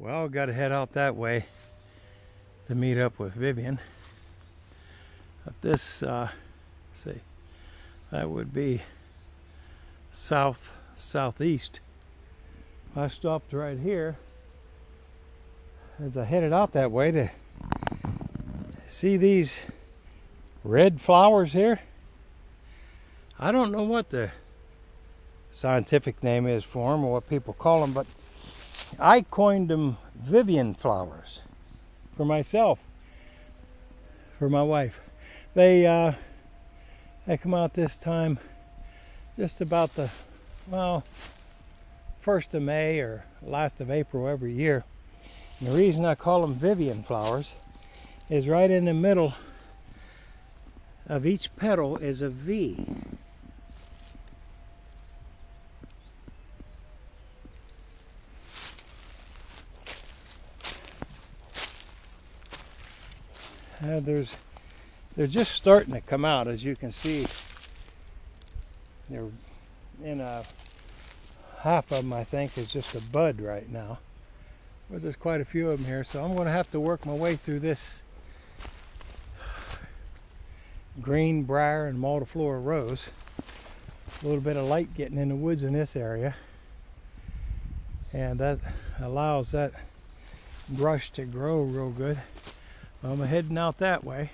Well, got to head out that way to meet up with Vivian. But this, see, that would be southeast. I stopped right here as I headed out that way to see these red flowers here. I don't know what the scientific name is for them or what people call them, but I coined them Vivian flowers for myself, for my wife. They come out this time just about the, well, 1st of May or last of April every year. And the reason I call them Vivian flowers is right in the middle of each petal is a V. They're just starting to come out, as you can see. They're in a half of them, I think, is just a bud right now. But there's quite a few of them here, so I'm going to have to work my way through this green briar and multiflora rose. A little bit of light getting in the woods in this area, and that allows that brush to grow real good. I'm heading out that way.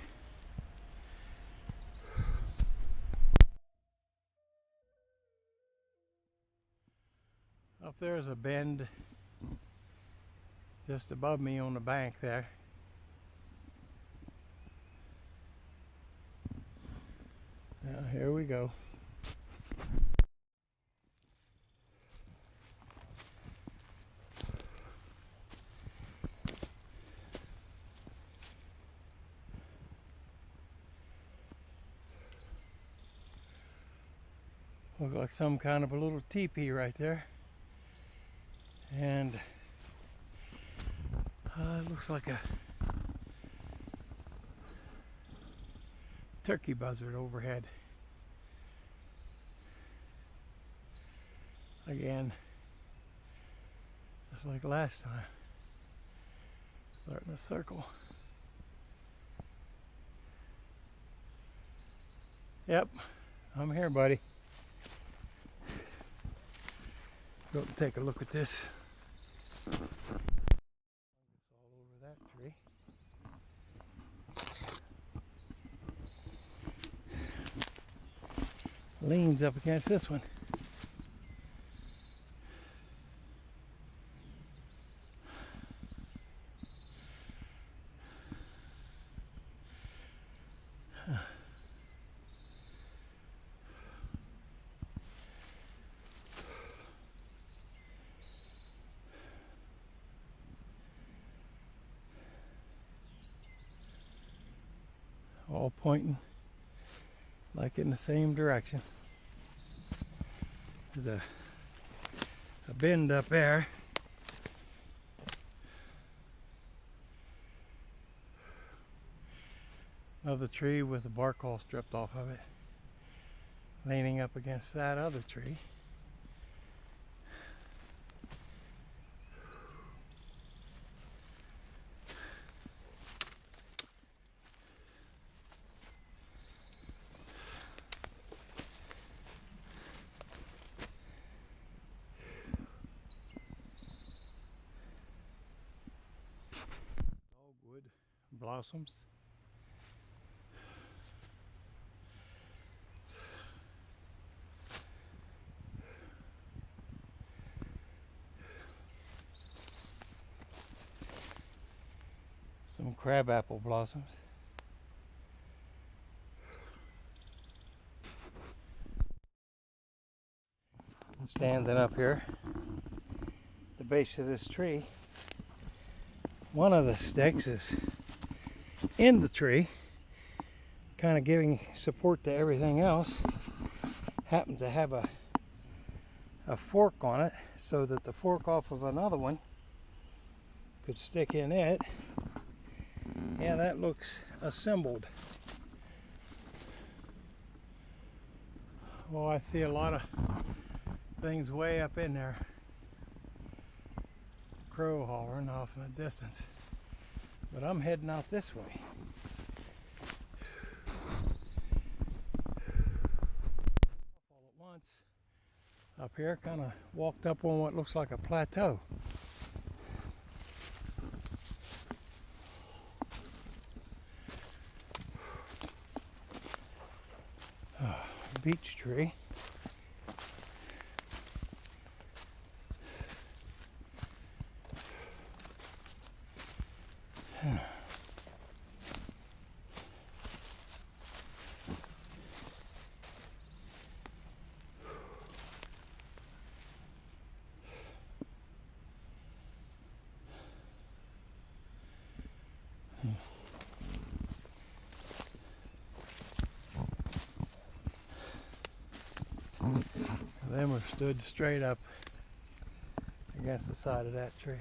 Up there's a bend just above me on the bank there. Now here we go. Looks like some kind of a little teepee right there. And it looks like a turkey buzzard overhead. Again, just like last time. Starting to circle. Yep, I'm here, buddy. Go and take a look at this. All over that tree. Leans up against this one. All pointing like in the same direction. There's a bend up there. Another tree with the bark all stripped off of it, leaning up against that other tree. Dogwood blossoms. Some crabapple blossoms. I'm standing up here at the base of this tree. One of the sticks is in the tree, kind of giving support to everything else. Happens to have a fork on it, so that the fork off of another one could stick in it. Yeah, that looks assembled. Well, I see a lot of things way up in there. crow hollering off in the distance. But I'm heading out this way. All at once, up here, kind of walked up on what looks like a plateau. Beech tree. Then we've stood straight up against the side of that tree.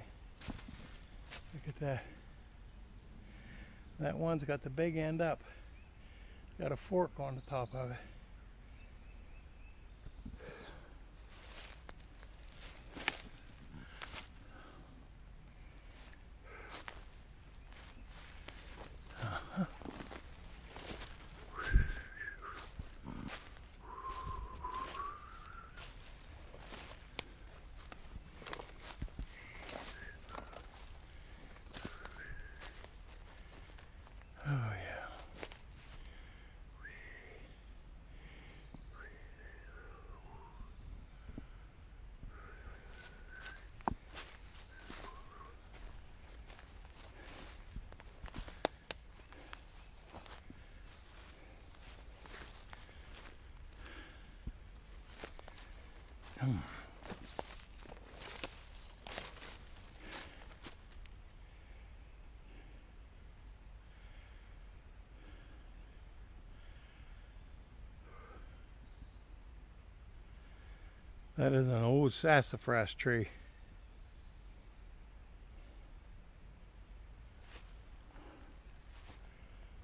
Look at that. That one's got the big end up. Got a fork on the top of it. Oh yeah. That is an old sassafras tree.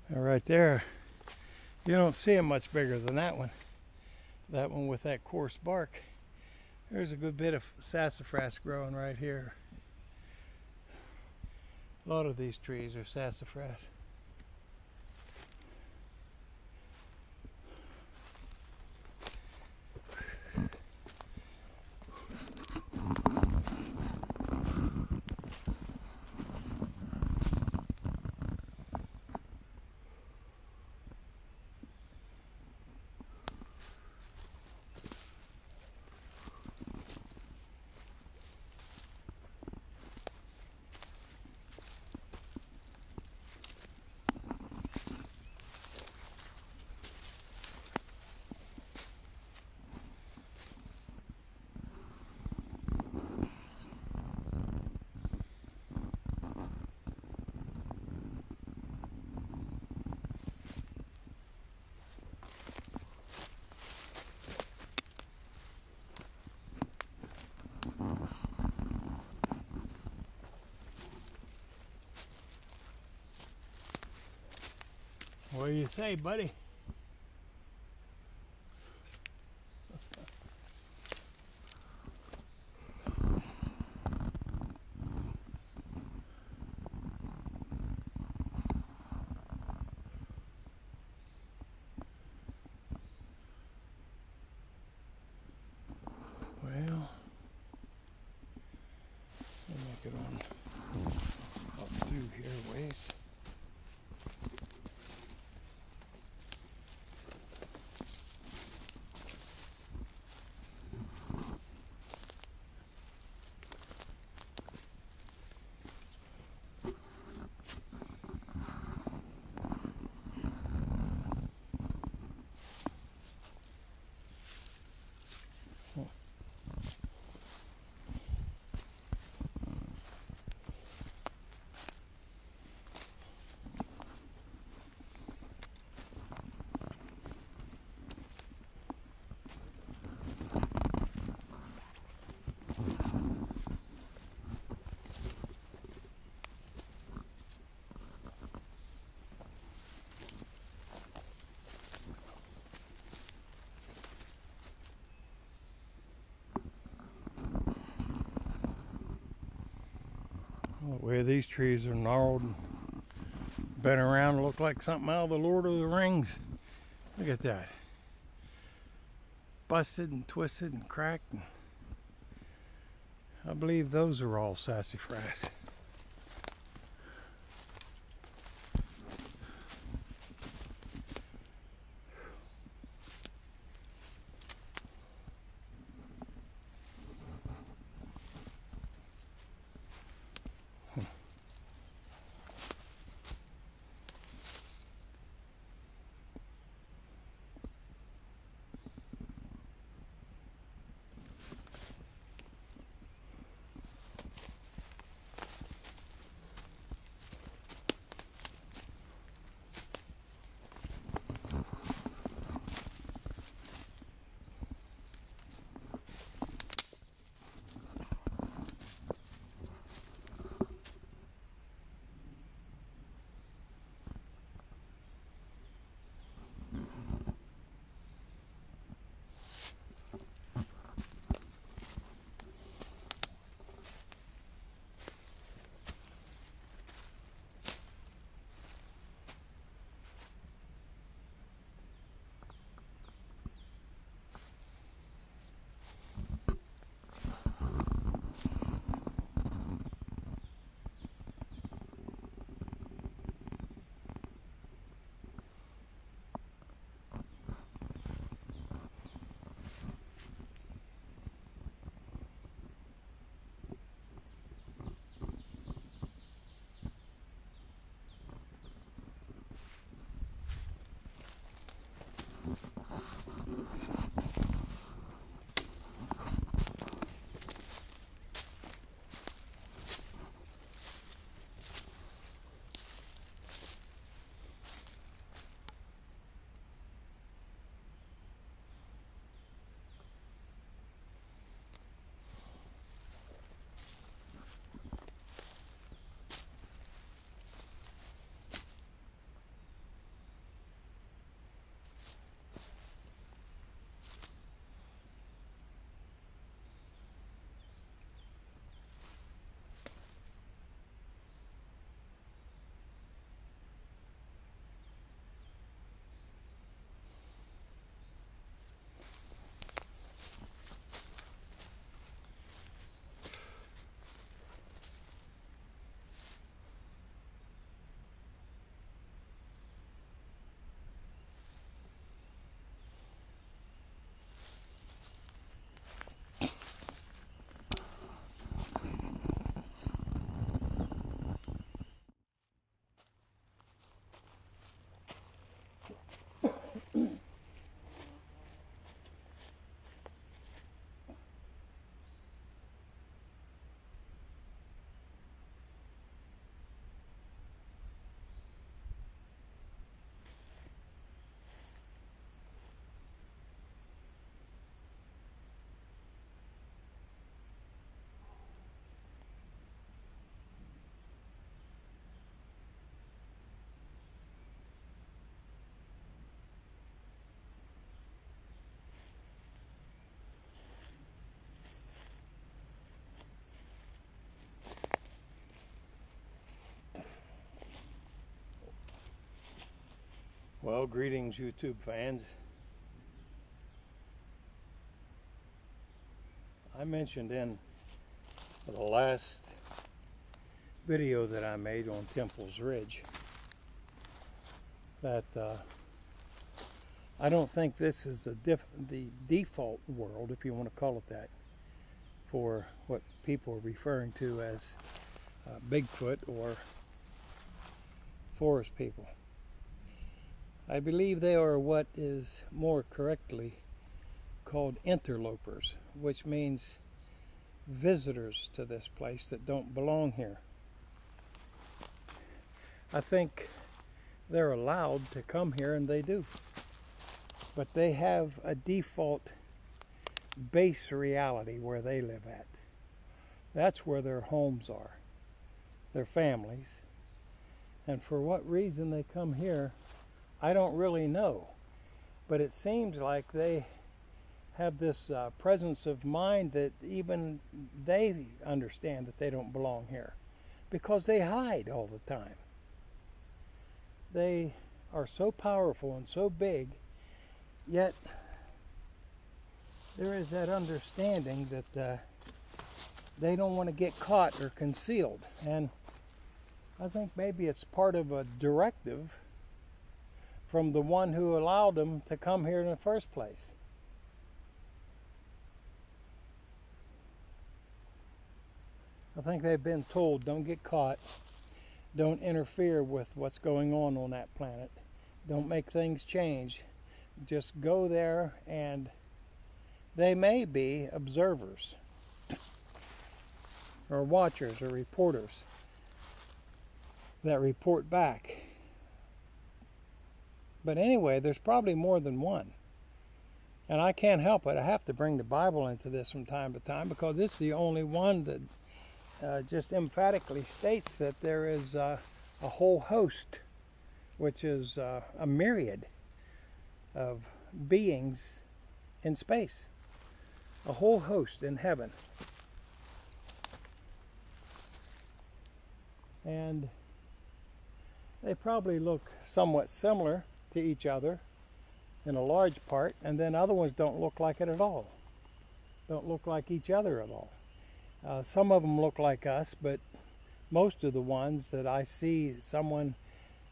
And right there, you don't see them much bigger than that one. That one with that coarse bark. There's a good bit of sassafras growing right here. A lot of these trees are sassafras. What do you say, buddy? Well, let me make it on up through here ways. Oh, the way these trees are gnarled and bent around, look like something out of the Lord of the Rings. Look at that. Busted and twisted and cracked. And I believe those are all sassafras. Well, greetings YouTube fans. I mentioned in the last video that I made on Temple's Ridge that I don't think this is the default world, if you want to call it that, for what people are referring to as Bigfoot or forest people. I believe they are what is more correctly called interlopers, which means visitors to this place that don't belong here. I think they're allowed to come here, and they do. But they have a default base reality where they live at. That's where their homes are, their families. And for what reason they come here, I don't really know. But it seems like they have this presence of mind that even they understand that they don't belong here. because they hide all the time. They are so powerful and so big, yet there is that understanding that they don't want to get caught or concealed. And I think maybe it's part of a directive from the one who allowed them to come here in the first place. I think they've been told, don't get caught, don't interfere with what's going on that planet, don't make things change, just go there, and they may be observers or watchers or reporters that report back. But anyway, there's probably more than one. And I can't help it. I have to bring the Bible into this from time to time, because it's the only one that just emphatically states that there is a whole host, which is a myriad of beings in space, a whole host in heaven. And they probably look somewhat similar to each other in a large part, and then other ones don't look like it at all, don't look like each other at all. Some of them look like us, but most of the ones that I see someone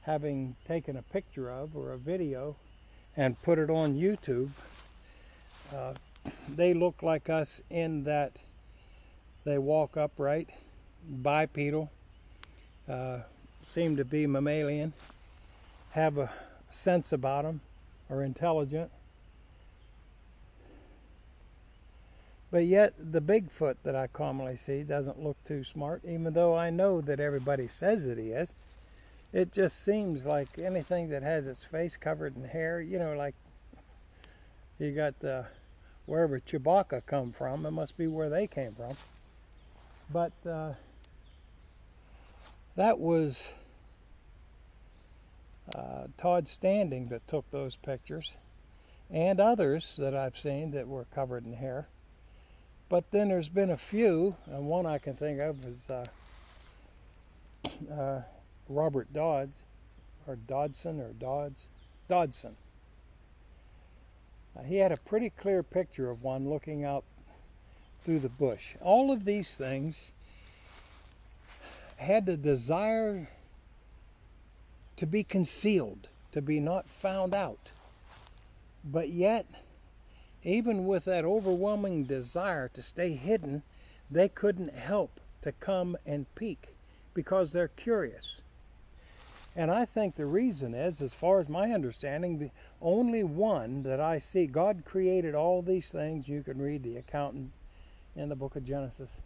having taken a picture of or a video and put it on YouTube, they look like us in that they walk upright, bipedal, seem to be mammalian, have a sense about them, are intelligent. But yet the Bigfoot that I commonly see doesn't look too smart, even though I know that everybody says that he is. It just seems like anything that has its face covered in hair, you know, like you got wherever Chewbacca come from, it must be where they came from. But that was Todd Standing that took those pictures, and others that I've seen that were covered in hair. But then there's been a few, and one I can think of is Robert Dodds, or Dodson, or Dodson. He had a pretty clear picture of one looking out through the bush. All of these things had the desire to be concealed, to be not found out. But yet, even with that overwhelming desire to stay hidden, they couldn't help to come and peek, because they're curious. And I think the reason is, as far as my understanding, the only one that I see, God created all these things. You can read the account in the book of Genesis.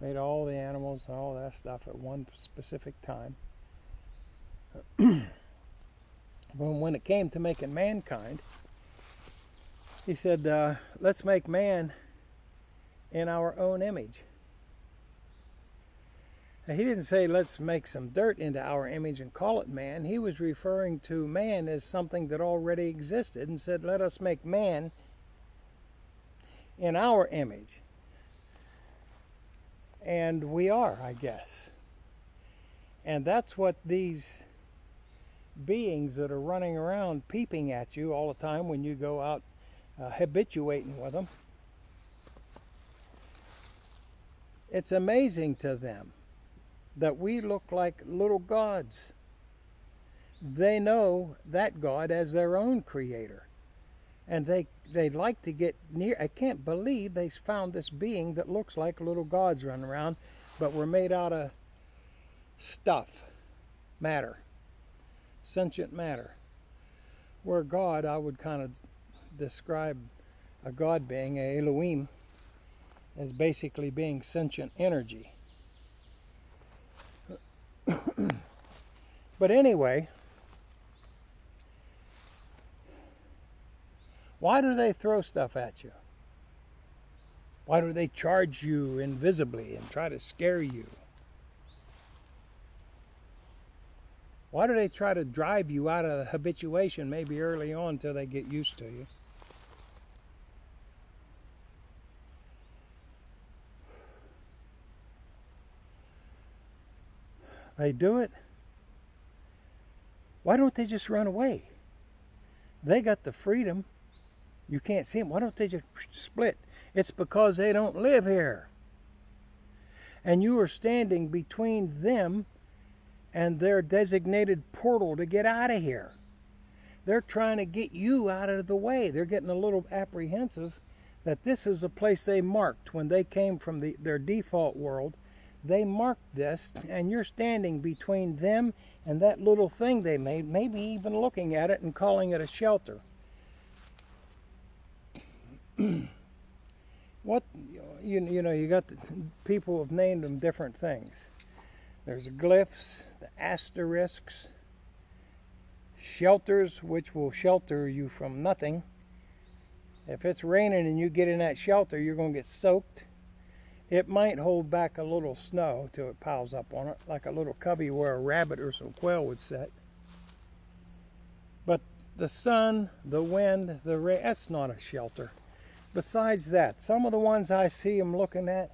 Made all the animals and all that stuff at one specific time. But when it came to making mankind, he said, let's make man in our own image. Now, he didn't say let's make some dirt into our image and call it man. He was referring to man as something that already existed, and said, let us make man in our image. And we are, I guess. And that's what these beings that are running around peeping at you all the time when you go out habituating with them, it's amazing to them that we look like little gods. They know that God as their own creator, and they like to get near. I can't believe they found this being that looks like little gods running around, but we're made out of stuff, matter, sentient matter. Where God, I would kind of describe a God being, a Elohim, as basically being sentient energy. But anyway, why do they throw stuff at you? Why do they charge you invisibly and try to scare you? Why do they try to drive you out of the habituation maybe early on until they get used to you? They do it. Why don't they just run away? They got the freedom. You can't see them. Why don't they just split? It's because they don't live here. And you are standing between them and their designated portal to get out of here. They're trying to get you out of the way. They're getting a little apprehensive that this is a place they marked when they came from their default world. They marked this, and you're standing between them and that little thing they made, maybe even looking at it and calling it a shelter. What, you know, you got people have named them different things. There's glyphs, the asterisks, shelters, which will shelter you from nothing. If it's raining and you get in that shelter, you're going to get soaked. It might hold back a little snow till it piles up on it, like a little cubby where a rabbit or some quail would sit. But the sun, the wind, the rain, that's not a shelter. Besides that, some of the ones I see them looking at,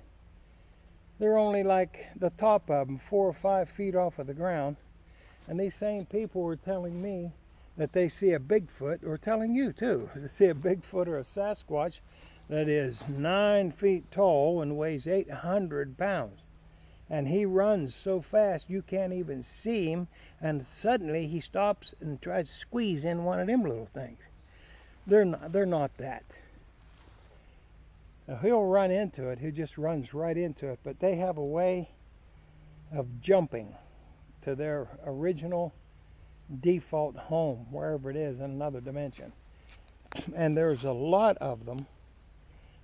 they're only like the top of them, 4 or 5 feet off of the ground. And these same people were telling me that they see a Bigfoot, or telling you too, to see a Bigfoot or a Sasquatch that is 9 feet tall and weighs 800 pounds. And he runs so fast you can't even see him, and suddenly he stops and tries to squeeze in one of them little things. They're not that. Now, he'll run into it, he just runs right into it, but they have a way of jumping to their original default home, wherever it is in another dimension. And there's a lot of them,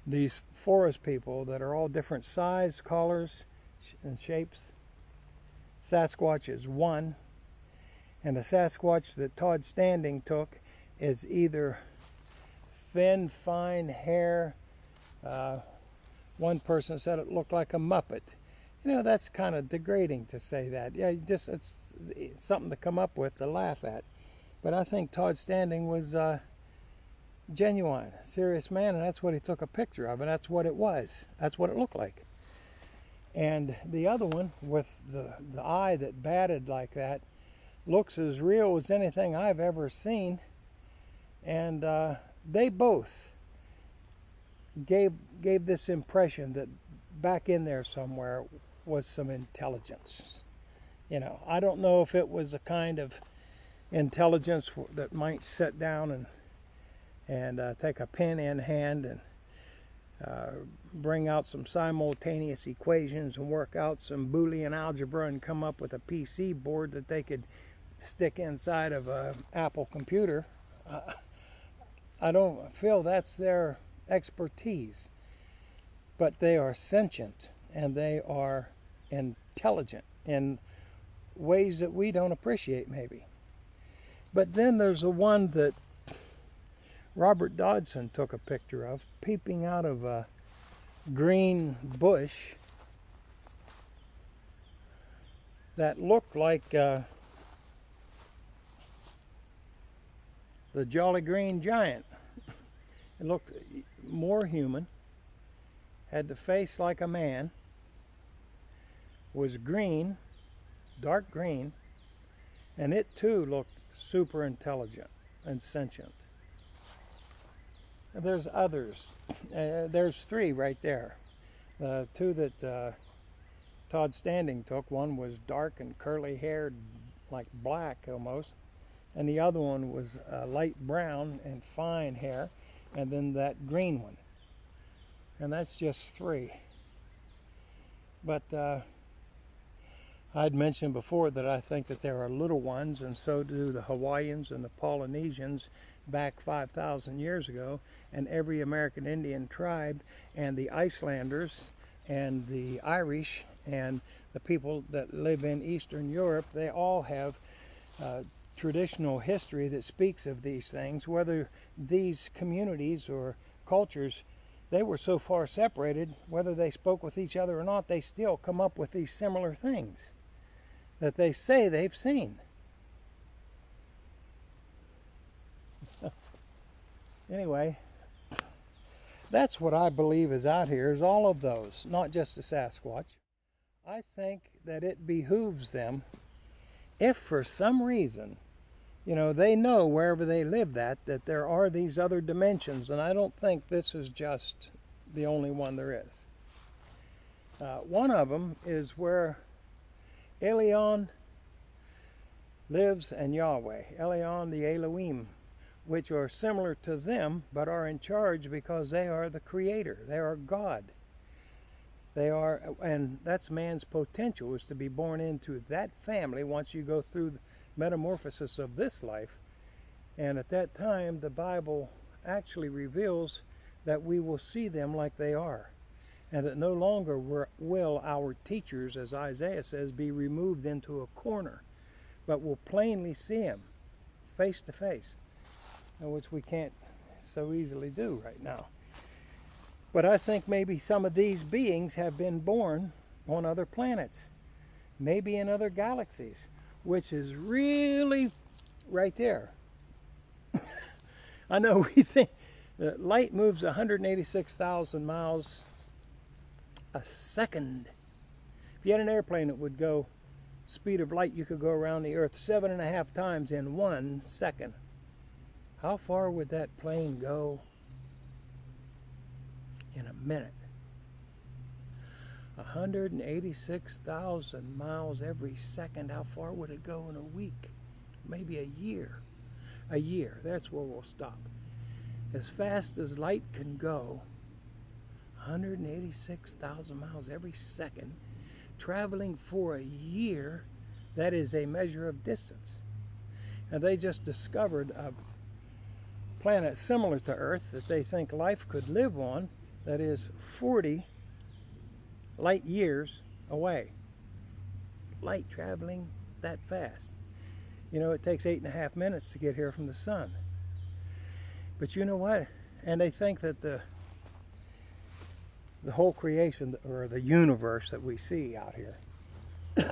these forest people, that are all different size, colors, and shapes. Sasquatch is one, and the Sasquatch that Todd Standing took is either thin, fine hair. One person said it looked like a Muppet. You know, that's kind of degrading to say that. Yeah, it's something to come up with to laugh at. But I think Todd Standing was genuine, serious man, and that's what he took a picture of, and that's what it was. That's what it looked like. And the other one with the eye that batted like that looks as real as anything I've ever seen. And they both gave this impression that back in there somewhere was some intelligence. You know, I don't know if it was a kind of intelligence that might sit down and take a pen in hand and bring out some simultaneous equations and work out some Boolean algebra and come up with a PC board that they could stick inside of an Apple computer. I don't feel that's their expertise, but they are sentient and they are intelligent in ways that we don't appreciate maybe. But then there's the one that Robert Dodson took a picture of, peeping out of a green bush that looked like the Jolly Green Giant. It looked more human, had the face like a man, was green, dark green, and it too looked super intelligent and sentient. There's others. There's 3 right there. The 2 that Todd Standing took, one was dark and curly haired, like black almost, and the other one was light brown and fine hair, and then that green one. And that's just 3. But I'd mentioned before that I think that there are little ones, and so do the Hawaiians and the Polynesians back 5,000 years ago, and every American Indian tribe, and the Icelanders, and the Irish, and the people that live in Eastern Europe. They all have traditional history that speaks of these things. Whether these communities or cultures, they were so far separated, whether they spoke with each other or not, they still come up with these similar things that they say they've seen. Anyway, that's what I believe is out here, is all of those, not just the Sasquatch. I think that it behooves them, if for some reason, they know wherever they live that there are these other dimensions, and I don't think this is just the only one there is. One of them is where Elion lives and Yahweh, Elion the Elohim, which are similar to them but are in charge because they are the creator. They are God. They are, and that's man's potential, is to be born into that family once you go through the metamorphosis of this life. And at that time, the Bible actually reveals that we will see them like they are, and that no longer will our teachers, as Isaiah says, be removed into a corner, but will plainly see him face to face, which we can't so easily do right now. But I think maybe some of these beings have been born on other planets, maybe in other galaxies, which is really right there. I know we think that light moves 186,000 miles a second. If you had an airplane that would go speed of light, you could go around the Earth 7.5 times in 1 second. How far would that plane go in a minute? 186,000 miles every second. How far would it go in a week? Maybe a year. A year. That's where we'll stop. As fast as light can go, 186,000 miles every second, traveling for a year, that is a measure of distance. And they just discovered a planet similar to Earth that they think life could live on, that is 40 light years away. Light traveling that fast. It takes 8.5 minutes to get here from the sun. But you know what? And they think that the whole creation, or the universe that we see out here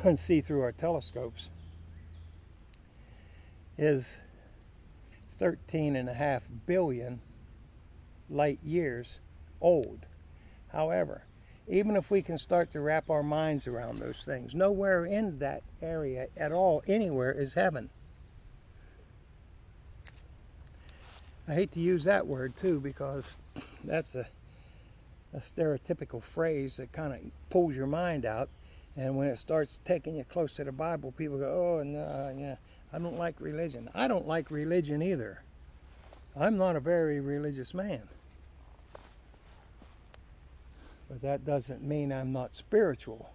and see through our telescopes, is 13.5 billion light years old. However, even if we can start to wrap our minds around those things, nowhere in that area at all, anywhere, is heaven. I hate to use that word too, because that's a stereotypical phrase that kind of pulls your mind out, and when it starts taking you close to the Bible, people go, oh no, yeah, I don't like religion. I don't like religion either. I'm not a very religious man. But that doesn't mean I'm not spiritual.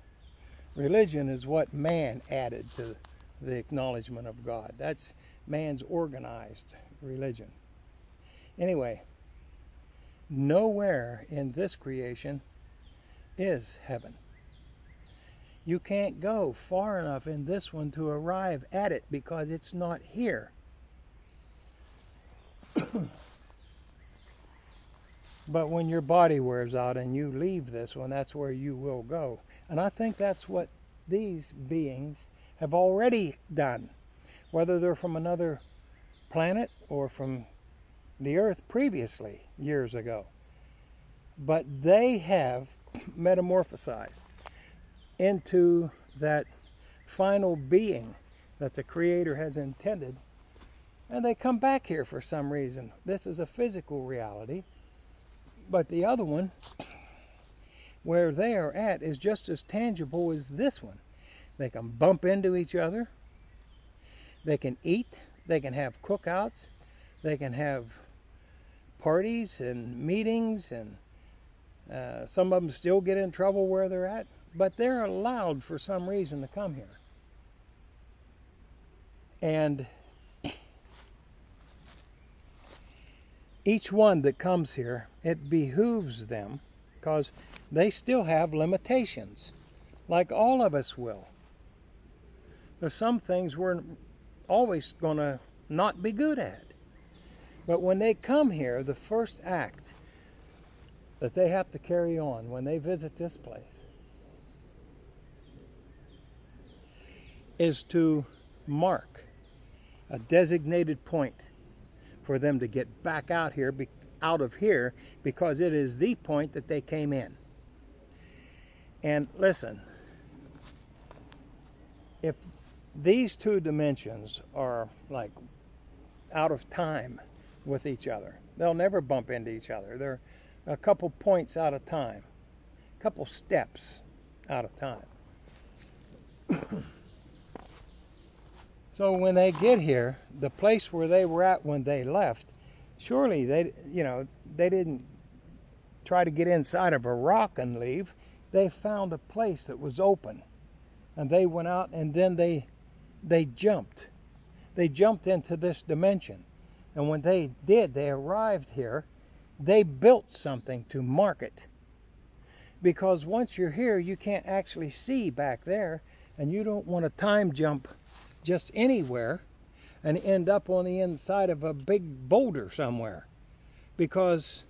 Religion is what man added to the acknowledgement of God. That's man's organized religion. Anyway, nowhere in this creation is heaven. You can't go far enough in this one to arrive at it because it's not here. But when your body wears out and you leave this one, that's where you will go. And I think that's what these beings have already done, whether they're from another planet or from the Earth previously, years ago. But they have metamorphosized into that final being that the Creator has intended, and they come back here for some reason. This is a physical reality, but the other one, where they are at, is just as tangible as this one. They can bump into each other, they can eat, they can have cookouts, they can have parties and meetings, and some of them still get in trouble where they're at, but they're allowed for some reason to come here. And each one that comes here, it behooves them, because they still have limitations, like all of us will. There's some things we're always going to not be good at. But when they come here, the first act that they have to carry on when they visit this place is to mark a designated point for them to get back out of here, because it is the point that they came in. And listen, if these two dimensions are like out of time with each other, they'll never bump into each other. They're a couple points out of time, a couple steps out of time. So when they get here, the place where they were at when they left, surely they didn't try to get inside of a rock and leave. They found a place that was open, and they went out, and then they jumped. They jumped into this dimension. And when they did, they arrived here, they built something to mark it. Because once you're here, you can't actually see back there, and you don't want to time jump just anywhere and end up on the inside of a big boulder somewhere. Because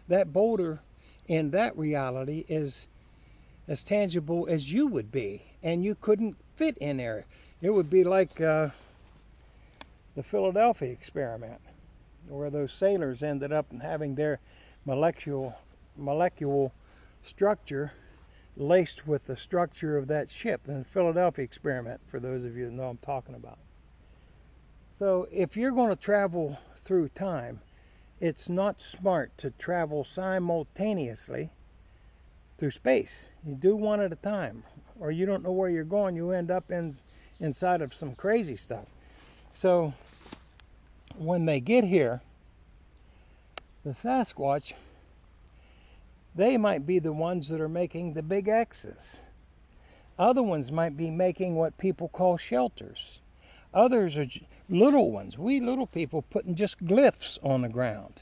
that boulder in that reality is as tangible as you would be, and you couldn't fit in there. It would be like the Philadelphia experiment, where those sailors ended up having their molecular structure laced with the structure of that ship, the Philadelphia experiment, for those of you that know what I'm talking about. So if you're going to travel through time, it's not smart to travel simultaneously through space. You do one at a time, or you don't know where you're going. You end up inside of some crazy stuff. So when they get here, the Sasquatch, they might be the ones that are making the big X's. Other ones might be making what people call shelters. Others are little ones. We little people putting just glyphs on the ground.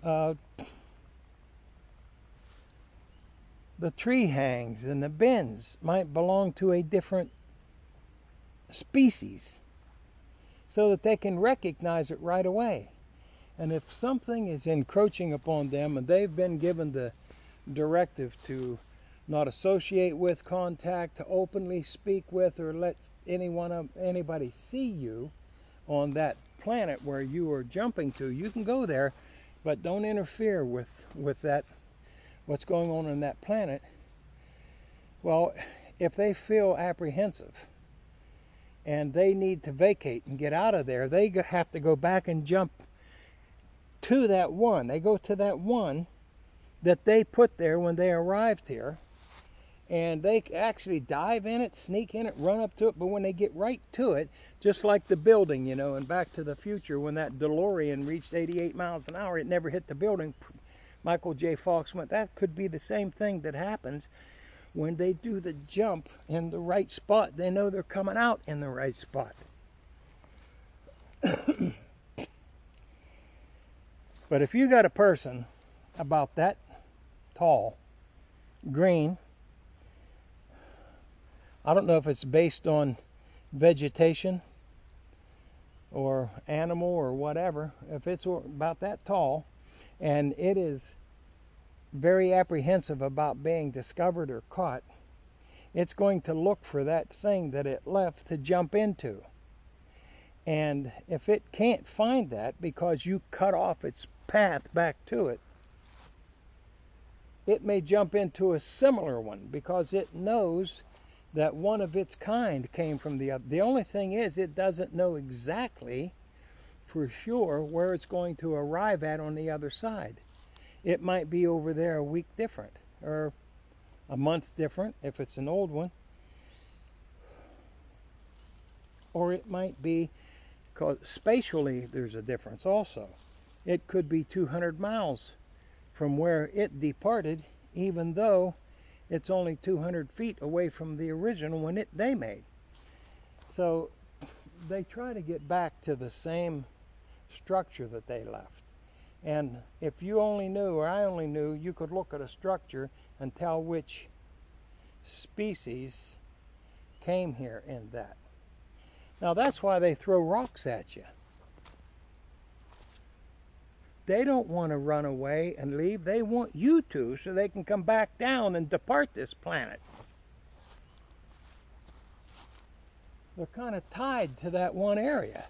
The tree hangs and the bends might belong to a different species, so that they can recognize it right away. And if something is encroaching upon them, and they've been given the directive to not associate with, contact, to openly speak with, or let anybody see you on that planet where you are jumping to, you can go there, but don't interfere with that, what's going on that planet. Well, if they feel apprehensive and they need to vacate and get out of there, they have to go back and jump to that one. They go to that one that they put there when they arrived here, and they actually dive in it, sneak in it, run up to it, but when they get right to it, just like the building, in Back to the Future, when that DeLorean reached 88 miles an hour, it never hit the building. Michael J. Fox went, that could be the same thing that happens when they do the jump in the right spot. They know they're coming out in the right spot. But if you got a person about that tall, green, I don't know if it's based on vegetation or animal or whatever, if it's about that tall and it is very apprehensive about being discovered or caught, it's going to look for that thing that it left to jump into. And if it can't find that because you cut off its path back to it, it may jump into a similar one because it knows that one of its kind came from the other. The only thing is, it doesn't know exactly for sure where it's going to arrive at on the other side. It might be over there a week different, or a month different if it's an old one. Or it might be, because spatially there's a difference also. It could be 200 miles from where it departed, even though it's only 200 feet away from the original one they made. So they try to get back to the same structure that they left. And if you only knew, or I only knew, you could look at a structure and tell which species came here in that. Now that's why they throw rocks at you. They don't want to run away and leave. They want you to, so they can come back down and depart this planet. They're kind of tied to that one area.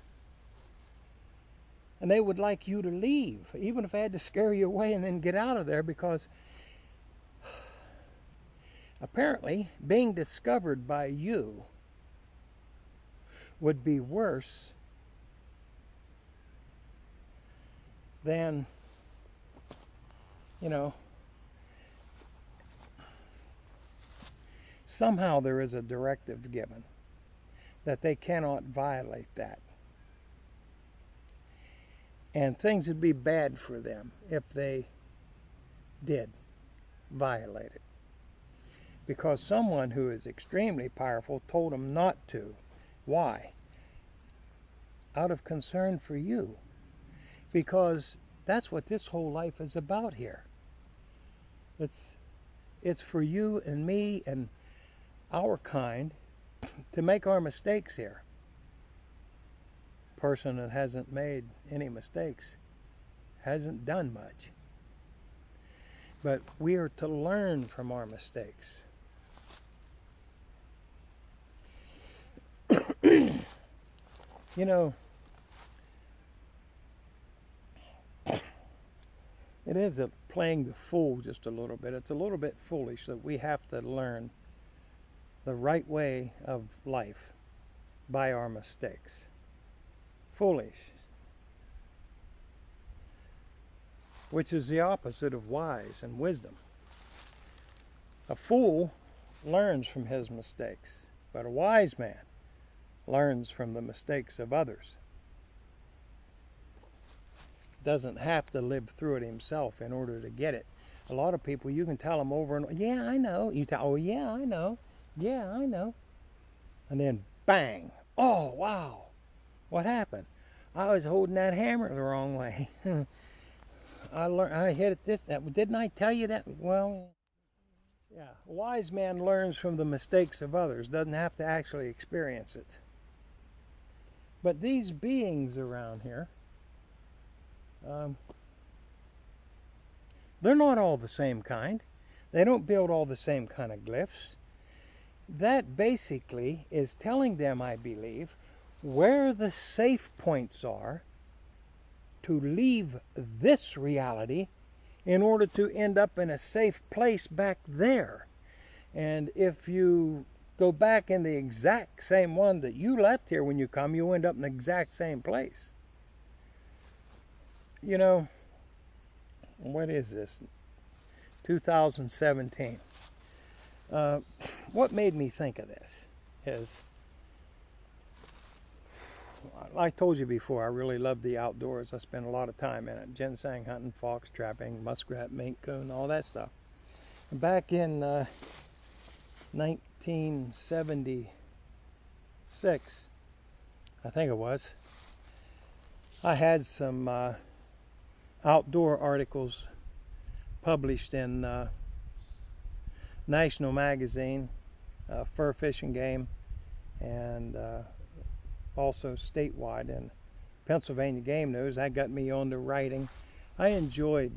And they would like you to leave, even if they had to scare you away and then get out of there, because apparently being discovered by you would be worse than, you know, somehow there is a directive given that they cannot violate that. And things would be bad for them if they did violate it. Because someone who is extremely powerful told them not to. Why? Out of concern for you. Because that's what this whole life is about here. It's for you and me and our kind to make our mistakes here. Person that hasn't made any mistakes hasn't done much. But we are to learn from our mistakes. You know, it is playing the fool just a little bit. It's a little bit foolish that we have to learn the right way of life by our mistakes. Foolish. Which is the opposite of wise and wisdom. A fool learns from his mistakes, but a wise man learns from the mistakes of others. Doesn't have to live through it himself in order to get it. A lot of people, you can tell them over and over, yeah, I know. You tell, oh, yeah, I know. Yeah, I know. And then, bang. Oh, wow. What happened? I was holding that hammer the wrong way. I hit it didn't I tell you that? Well, yeah. A wise man learns from the mistakes of others. Doesn't have to actually experience it. But these beings around here, they're not all the same kind. They don't build all the same kind of glyphs. That basically is telling them, I believe, where the safe points are to leave this reality in order to end up in a safe place back there. And if you go back in the exact same one that you left here when you come, you end up in the exact same place. You know, what is this? 2017. What made me think of this is, I told you before, I really love the outdoors. I spend a lot of time in it. Ginseng hunting, fox trapping, muskrat, mink, coon, all that stuff. Back in 1976, I think it was, I had some outdoor articles published in National Magazine, Fur Fishing Game, and also statewide in Pennsylvania Game News. That got me on to writing. I enjoyed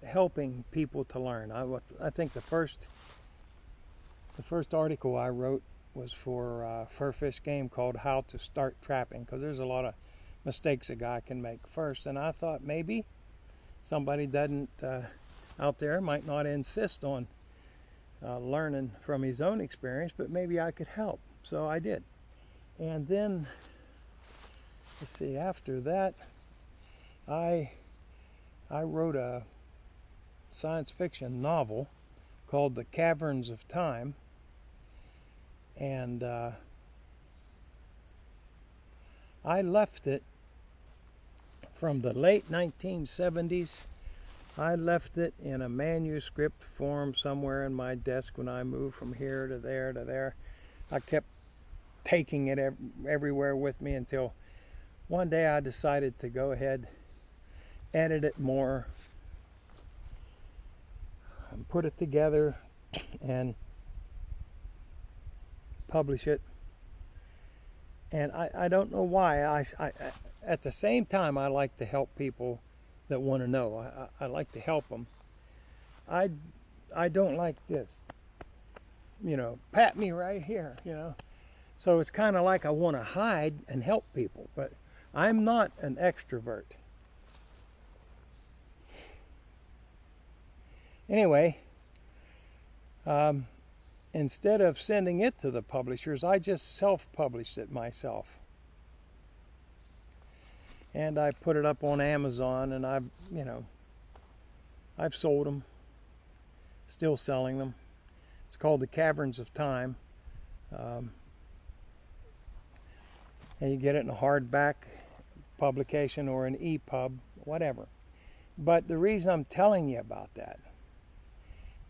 helping people to learn. I think the first article I wrote was for Fur Fish Game, called How to Start Trapping, because there's a lot of mistakes a guy can make first, and I thought maybe somebody out there might not insist on learning from his own experience, but maybe I could help. So I did. And then, let's see, after that, I wrote a science fiction novel called The Caverns of Time, and I left it from the late 1970s. I left it in a manuscript form somewhere in my desk when I moved from here to there to there. I kept taking it everywhere with me until one day I decided to go ahead, edit it more, and put it together and publish it. And I don't know why. I at the same time, I like to help people that want to know. I like to help them. I don't like this, pat me right here, So it's kind of like I want to hide and help people, but I'm not an extrovert. Anyway, instead of sending it to the publishers, I just self-published it myself. And I put it up on Amazon, and I've sold them, still selling them. It's called The Caverns of Time. And you get it in a hardback publication or an EPUB, whatever. But the reason I'm telling you about that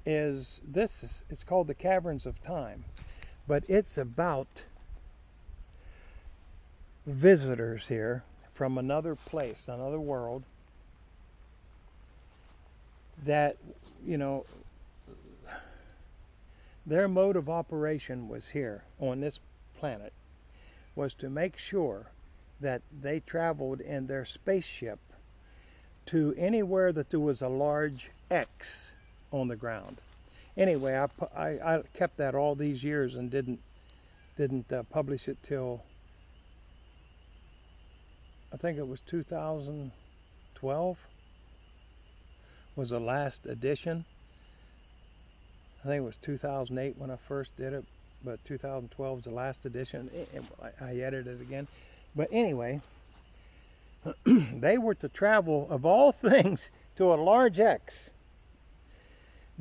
is it's called The Caverns of Time, but it's about visitors here from another place, another world, that, their mode of operation was here on this planet, was to make sure that they traveled in their spaceship to anywhere that there was a large X on the ground. Anyway, I kept that all these years and didn't publish it till, I think it was 2012 was the last edition. I think it was 2008 when I first did it, but 2012 is the last edition. I edited it again. But anyway, they were to travel, of all things, to a large X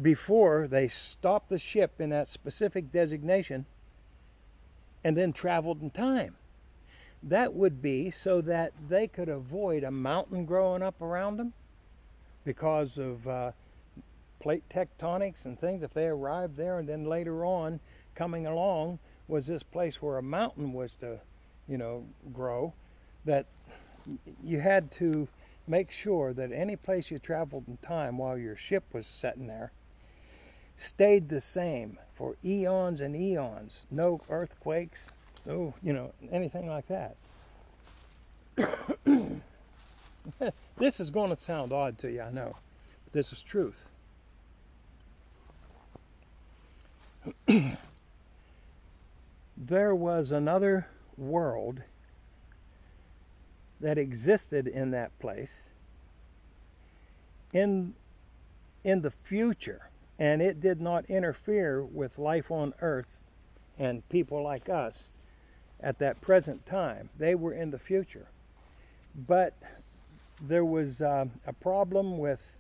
before they stopped the ship in that specific designation and then traveled in time. That would be so that they could avoid a mountain growing up around them because of plate tectonics and things. If they arrived there and then later on coming along was this place where a mountain was to, grow, that you had to make sure that any place you traveled in time while your ship was sitting there stayed the same for eons and eons. No earthquakes, no, anything like that. This is going to sound odd to you, I know, but this is truth. There was another world that existed in that place in the future, and it did not interfere with life on Earth and people like us at that present time. They were in the future, but there was a problem with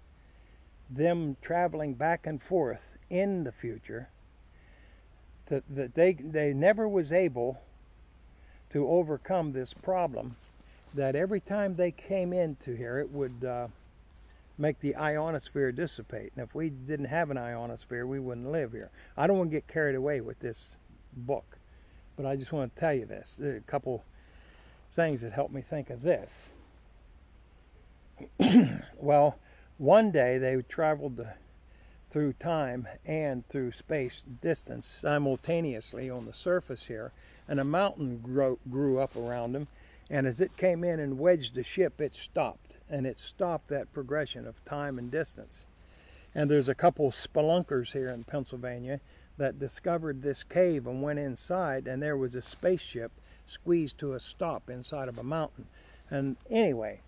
them traveling back and forth in the future, that they never was able to overcome this problem, that every time they came into here it would make the ionosphere dissipate, and if we didn't have an ionosphere we wouldn't live here. I don't want to get carried away with this book, but I just want to tell you this, a couple things that helped me think of this. Well, one day they traveled through time and through space distance simultaneously on the surface here, and a mountain grew up around them, and as it came in and wedged the ship, it stopped, and it stopped that progression of time and distance. And there's a couple spelunkers here in Pennsylvania that discovered this cave and went inside, and there was a spaceship squeezed to a stop inside of a mountain. And anyway,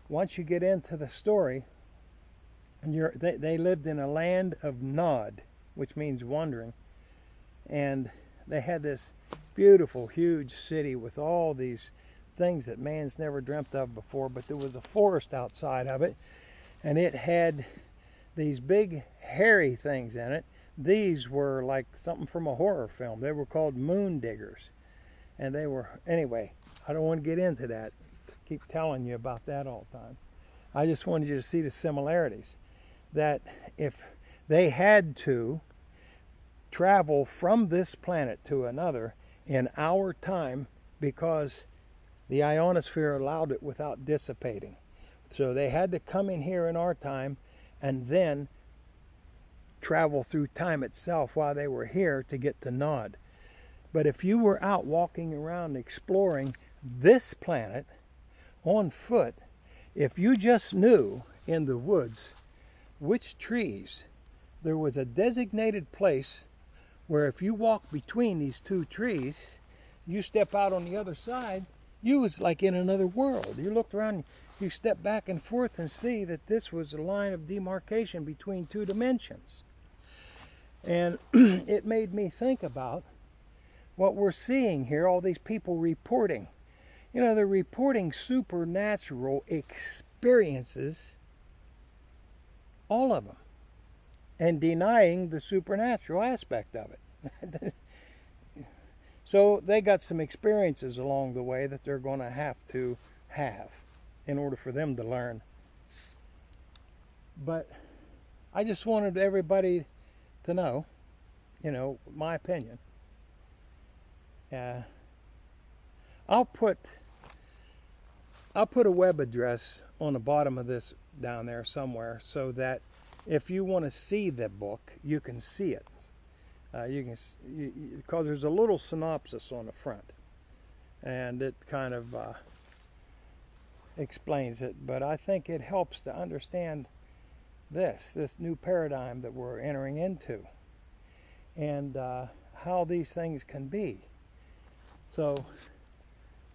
once you get into the story, they lived in a land of Nod, which means wandering, and they had this beautiful, huge city with all these things that man's never dreamt of before, but there was a forest outside of it, and it had these big hairy things in it. These were like something from a horror film. They were called moon diggers, and they were, anyway, I don't want to get into that, keep telling you about that all the time. I just wanted you to see the similarities, that if they had to travel from this planet to another in our time, because the ionosphere allowed it without dissipating, so they had to come in here in our time and then travel through time itself while they were here to get to Nod. But if you were out walking around exploring this planet on foot, if you just knew in the woods which trees, there was a designated place where if you walk between these two trees, you step out on the other side, you was like in another world. You looked around, you step back and forth and see that this was a line of demarcation between two dimensions. And it made me think about what we're seeing here, all these people reporting. You know, they're reporting supernatural experiences, all of them, and denying the supernatural aspect of it. So they got some experiences along the way that they're going to have in order for them to learn. But I just wanted everybody to know, my opinion. I'll put a web address on the bottom of this down there somewhere, so that if you want to see the book, you can see it. Because there's a little synopsis on the front, and it kind of explains it. But I think it helps to understand this new paradigm that we're entering into, and how these things can be. So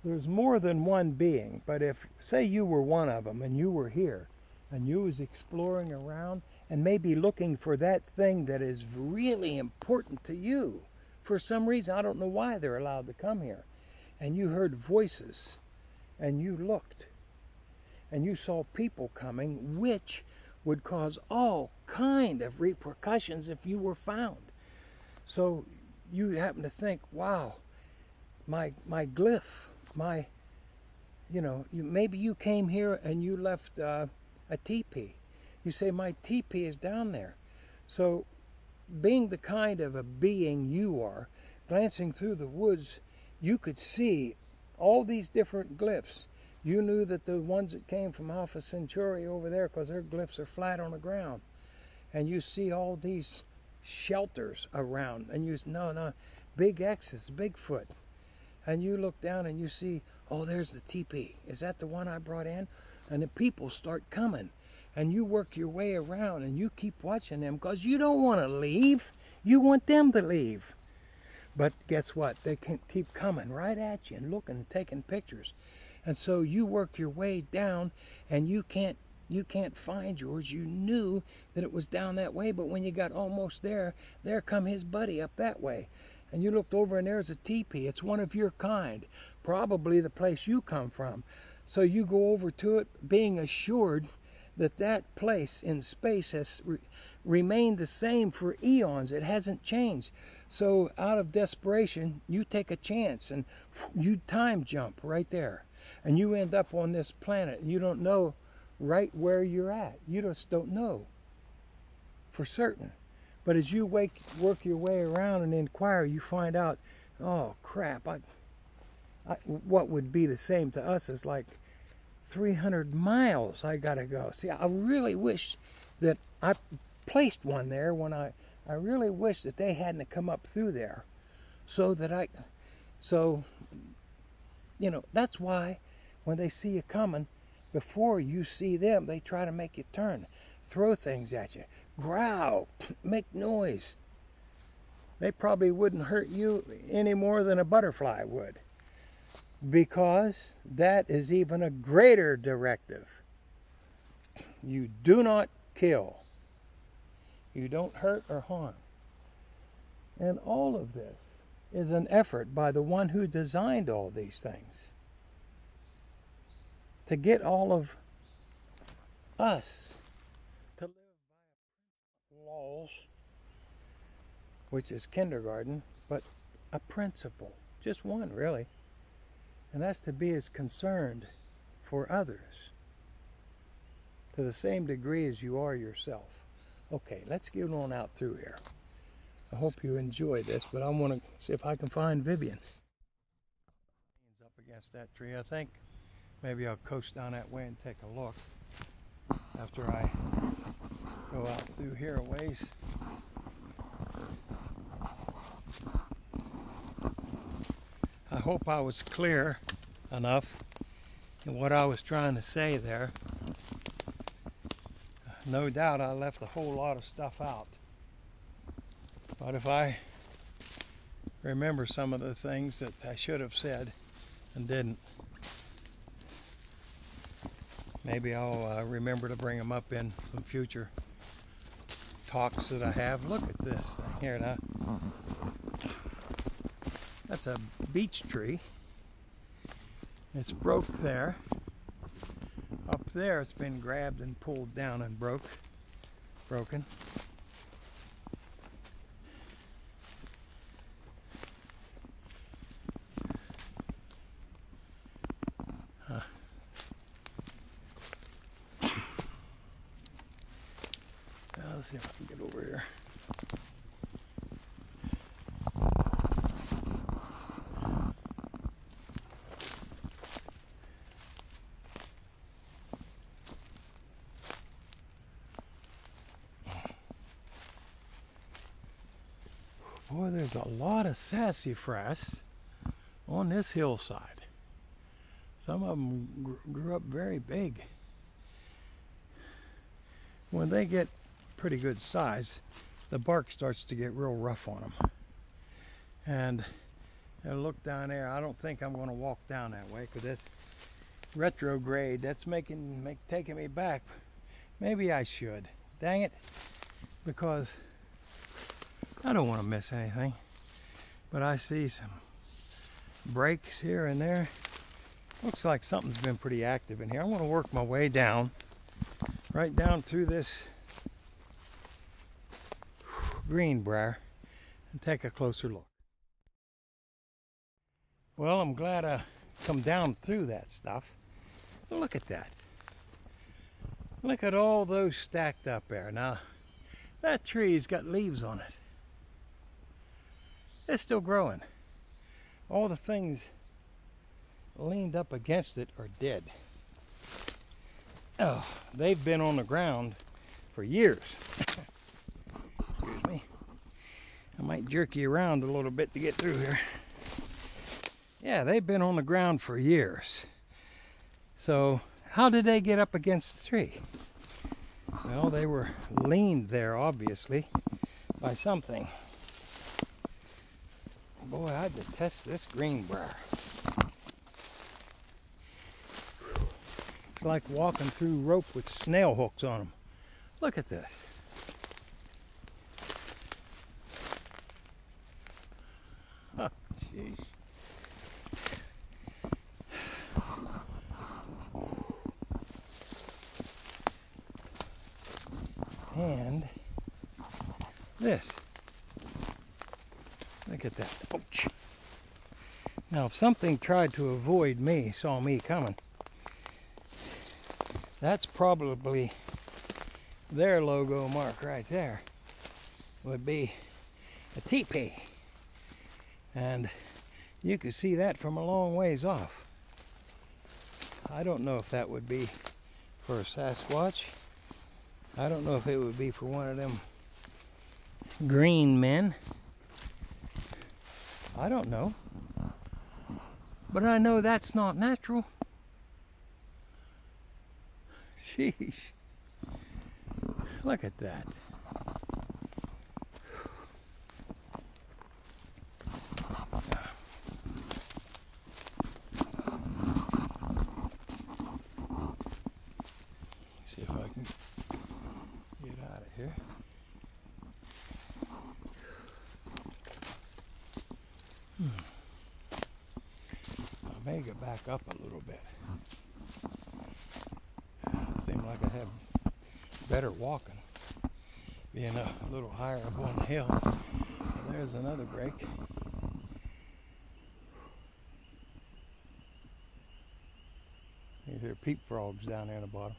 there's more than one being, but if, say, you were one of them and you were here and you was exploring around and maybe looking for that thing that is really important to you, for some reason, I don't know why they're allowed to come here, and you heard voices and you looked and you saw people coming, which would cause all kind of repercussions if you were found. So you happen to think, wow, my glyph, maybe you came here and you left a teepee. You say, my teepee is down there. So being the kind of a being you are, glancing through the woods, you could see all these different glyphs. You knew that the ones that came from Alpha Centauri over there, because their glyphs are flat on the ground. And you see all these shelters around, and no, big X's, Bigfoot. And you look down and you see, oh, there's the teepee. Is that the one I brought in? And the people start coming. And you work your way around and you keep watching them, because you don't want to leave. You want them to leave. But guess what? They can keep coming right at you and looking and taking pictures. And so you work your way down, and you can't find yours. You knew that it was down that way, but when you got almost there come his buddy up that way. And you looked over and there's a teepee. It's one of your kind, probably the place you come from. So you go over to it, being assured that that place in space has remained the same for eons. It hasn't changed. So out of desperation, you take a chance and you time jump right there. And you end up on this planet. You don't know right where you're at. You just don't know for certain. But as you work your way around and inquire, you find out, oh crap, what would be the same to us is like 300 miles I gotta go. See, I really wish that I placed one there when I really wish that they hadn't come up through there, so that's why when they see you coming, before you see them, they try to make you turn, throw things at you, growl, make noise. They probably wouldn't hurt you any more than a butterfly would, because that is even a greater directive. You do not kill. You don't hurt or harm. And all of this is an effort by the one who designed all these things to get all of us to live by laws, which is kindergarten, but a principle, just one really, and that's to be as concerned for others to the same degree as you are yourself. Okay, let's get on out through here. I hope you enjoy this, but I want to see if I can find Vivian. Up against that tree, I think. Maybe I'll coast down that way and take a look after I go out through here a ways. I hope I was clear enough in what I was trying to say there. No doubt I left a whole lot of stuff out. But if I remember some of the things that I should have said and didn't, maybe I'll remember to bring them up in some future talks that I have. Look at this thing here now. That's a beech tree. It's broke there. Up there it's been grabbed and pulled down and broken. Let's see if I can get over here. Boy, there's a lot of sassafras on this hillside. Some of them grew up very big. When they get pretty good size, the bark starts to get real rough on them. And look down there. I don't think I'm going to walk down that way because that's retrograde. That's taking me back. Maybe I should. Dang it. Because I don't want to miss anything. But I see some breaks here and there. Looks like something's been pretty active in here. I'm going to work my way down, right down through this greenbrier and take a closer look. Well, I'm glad I come down through that stuff. Look at that. Look at all those stacked up there. Now, that tree's got leaves on it. It's still growing. All the things leaned up against it are dead. Oh, they've been on the ground for years. Excuse me. I might jerk you around a little bit to get through here. Yeah, they've been on the ground for years. So, how did they get up against the tree? Well, they were leaned there, obviously, by something. Boy, I detest this greenbrier. It's like walking through rope with snail hooks on them. Look at this. Oh, jeez. And this. Look at that. Ouch. Now, if something tried to avoid me, saw me coming, that's probably their logo mark right there. Would be a teepee. And you could see that from a long ways off. I don't know if that would be for a Sasquatch. I don't know if it would be for one of them green men. I don't know. But I know that's not natural. Sheesh. Look at that. See if I can get out of here. I may get back up a little bit. Seems like I have better walking, being a little higher up on the hill. And there's another break. These are peep frogs down there in the bottom.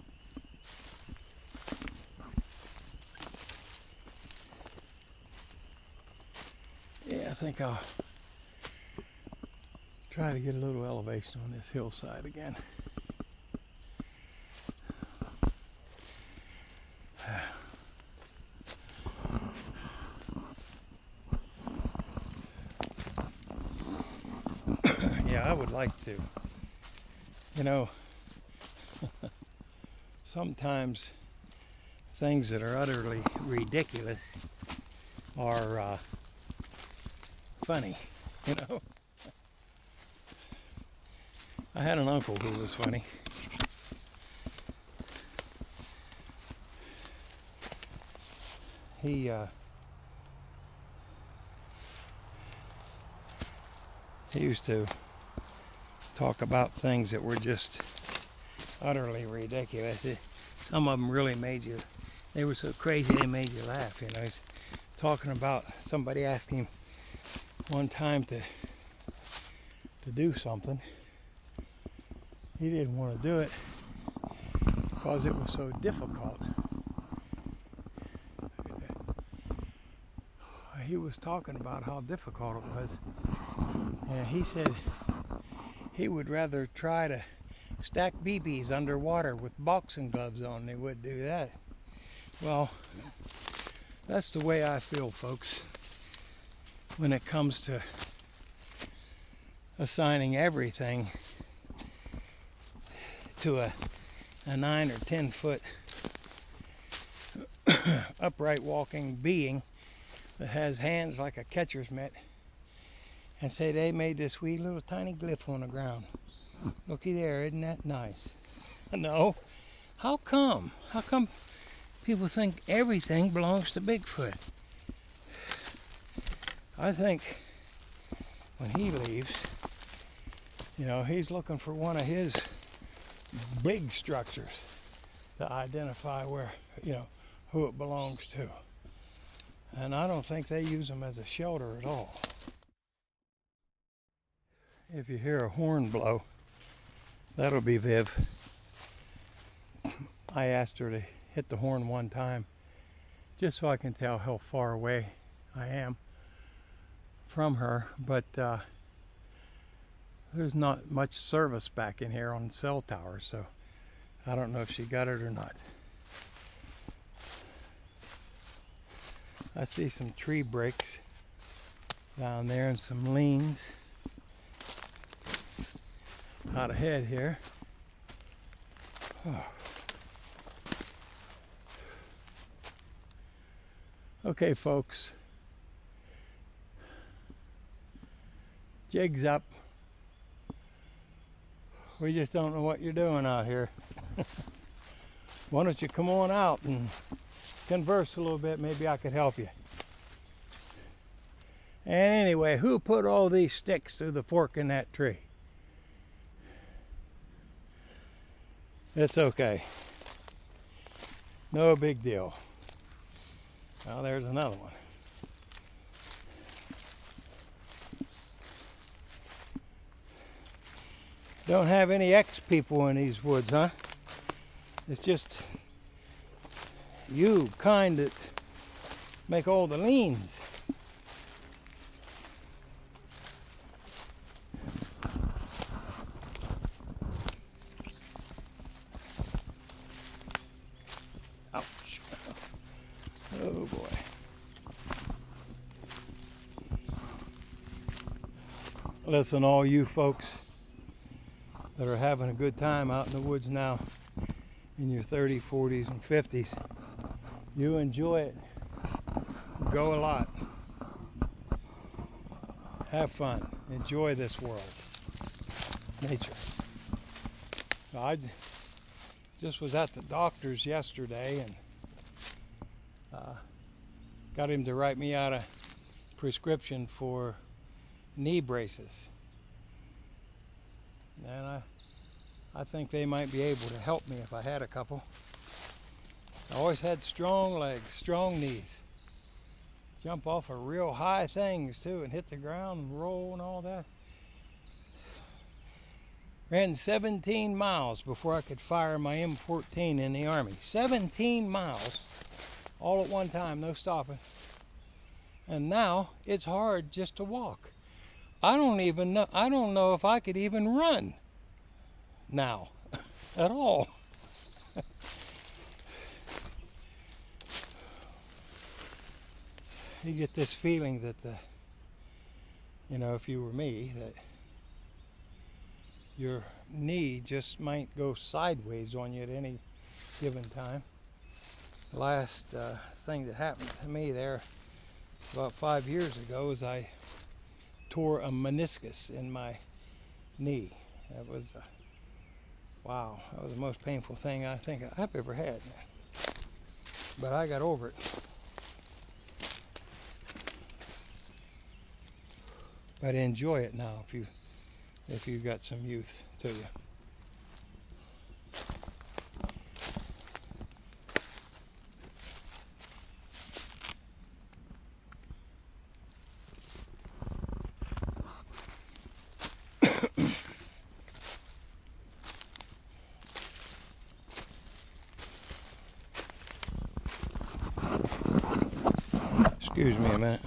Yeah, I think I'll try to get a little elevation on this hillside again. Yeah, I would like to. You know, sometimes things that are utterly ridiculous are funny, you know. I had an uncle who was funny. he used to talk about things that were just utterly ridiculous. Some of them really made you, they were so crazy they made you laugh. You know, he's talking about somebody asking him one time to do something. He didn't want to do it because it was so difficult. He was talking about how difficult it was. And he said he would rather try to stack BBs underwater with boxing gloves on than he would do that. Well, that's the way I feel, folks, when it comes to assigning everything to a 9 or 10 foot upright walking being that has hands like a catcher's mitt, and say they made this wee little tiny glyph on the ground. Looky there, isn't that nice? No. How come? How come people think everything belongs to Bigfoot? I think when he leaves, you know, he's looking for one of his big structures to identify where, you know, who it belongs to. And I don't think they use them as a shelter at all. If you hear a horn blow, that'll be Viv. I asked her to hit the horn one time just so I can tell how far away I am from her, but there's not much service back in here on cell towers, so I don't know if she got it or not. I see some tree breaks down there and some leans out ahead here. Oh. Okay, folks, jig's up. We just don't know what you're doing out here. Why don't you come on out and converse a little bit? Maybe I could help you. And anyway, who put all these sticks through the fork in that tree? It's okay. No big deal. Well, there's another one. Don't have any ex-people in these woods, huh? It's just you kind that make all the leans. Ouch. Oh boy. Listen, all you folks that are having a good time out in the woods now in your 30s, 40s, and 50s, you enjoy it. Go a lot. Have fun. Enjoy this world. Nature. I just was at the doctor's yesterday and got him to write me out a prescription for knee braces. And I think they might be able to help me if I had a couple. I always had strong legs, strong knees. Jump off of real high things too and hit the ground and roll and all that. Ran 17 miles before I could fire my M14 in the Army. 17 miles all at one time, no stopping. And now it's hard just to walk. I don't know if I could even run now at all. You get this feeling that if you were me, that your knee just might go sideways on you at any given time. The last thing that happened to me there about 5 years ago is I tore a meniscus in my knee. That was wow, that was the most painful thing I think I've ever had. But I got over it. But enjoy it now if you've got some youth to you. Excuse me a minute.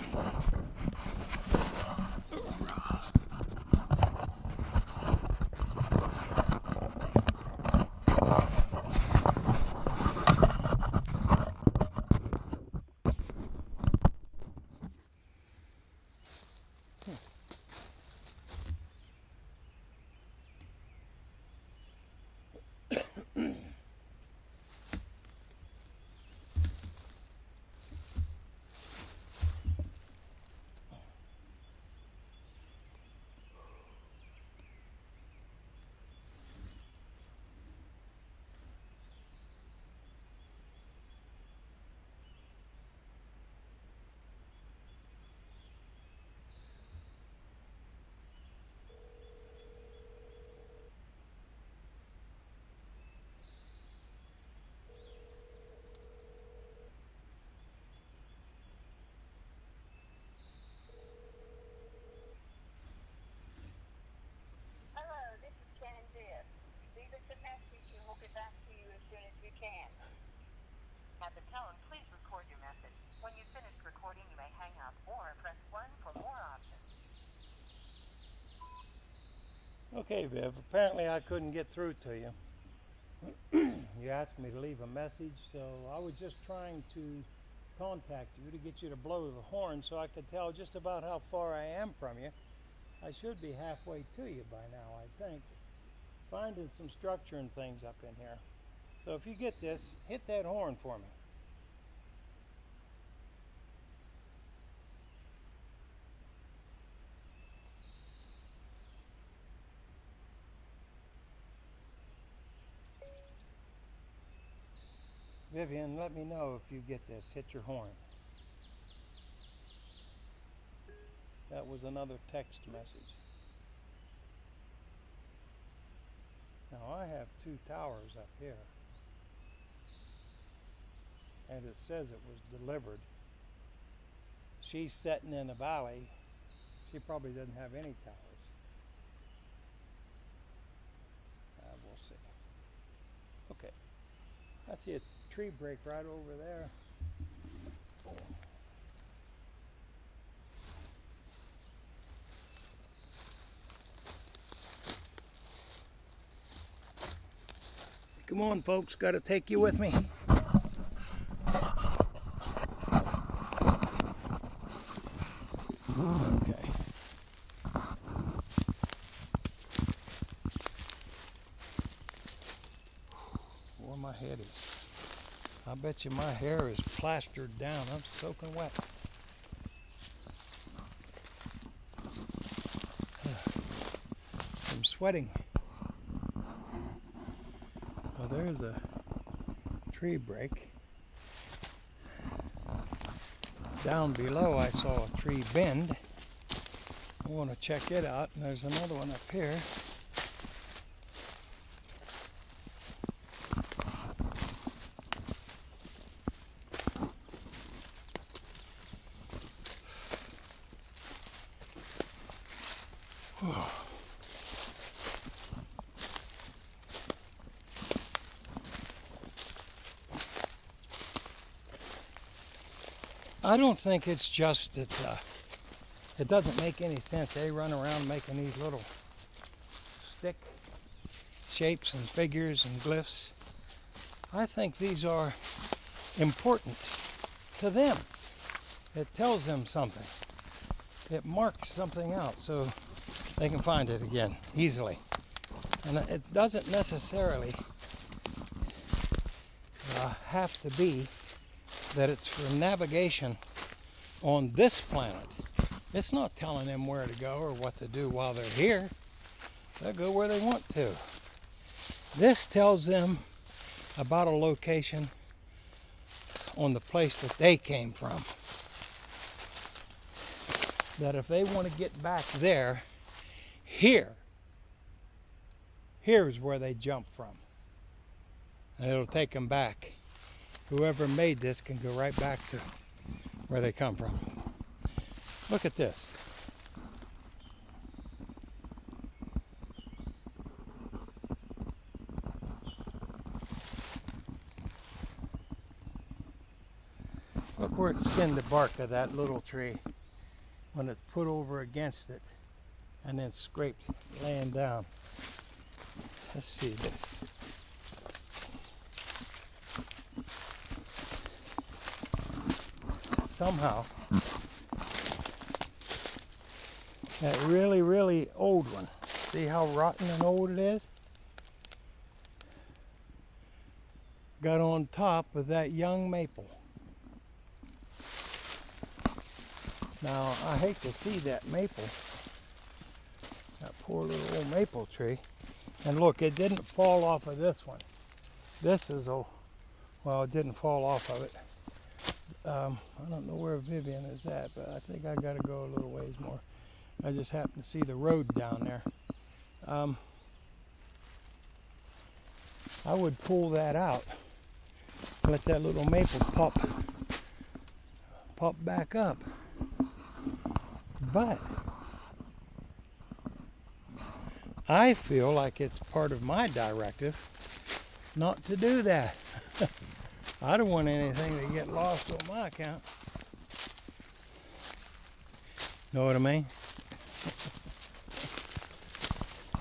At the tone, please record your message. When you've finished recording, you may hang up or press 1 for more options. Okay, Viv, apparently I couldn't get through to you. You asked me to leave a message, so I was just trying to contact you to get you to blow the horn so I could tell just about how far I am from you. I should be halfway to you by now, I think. Finding some structure and things up in here. So if you get this, hit that horn for me. Vivian, let me know if you get this. Hit your horn. That was another text message. Now I have 2 towers up here. And it says it was delivered. She's sitting in a valley. She probably doesn't have any towers. We'll see. Okay. I see a tree break right over there. Come on, folks, got to take you with me. Okay. Where my head is. I bet you my hair is plastered down. I'm soaking wet. I'm sweating. Well, there's a tree break. Down below I saw a tree bend. I want to check it out, and there's another one up here. I don't think it's just that it doesn't make any sense. They run around making these little stick shapes and figures and glyphs. I think these are important to them. It tells them something. It marks something out so they can find it again easily. And it doesn't necessarily have to be that it's for navigation on this planet. It's not telling them where to go or what to do while they're here. They'll go where they want to. This tells them about a location on the place that they came from. that if they want to get back there, here's where they jump from. And it'll take them back. Whoever made this can go right back to where they come from. Look at this. Look where it skinned the bark of that little tree when it's put over against it and then scraped laying down. Let's see this. Somehow, that really, really old one, see how rotten and old it is? Got on top of that young maple. Now, I hate to see that maple, that poor little old maple tree. And look, it didn't fall off of this one. This is a, well, it didn't fall off of it. I don't know where Vivian is at, but I think I got to go a little ways more. I just happened to see the road down there. I would pull that out, let that little maple pop back up. But I feel like it's part of my directive not to do that. I don't want anything to get lost on my account. Know what I mean?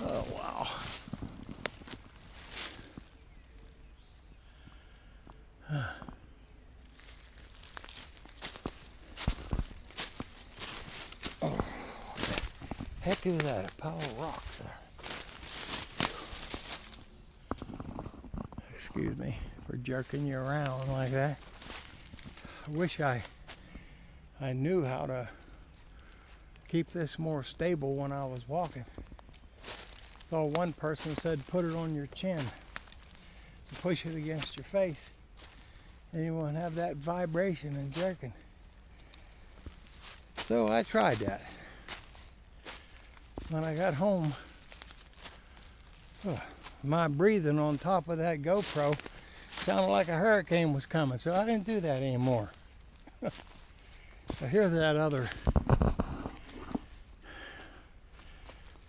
Oh, wow. Oh, what the heck is that? A pile of rocks there. Excuse me for jerking you around like that. I wish I knew how to keep this more stable when I was walking. Saw one person said put it on your chin, push it against your face, and you won't have that vibration and jerking. So I tried that. When I got home, my breathing on top of that GoPro sounded like a hurricane was coming, so I didn't do that anymore. So here's that other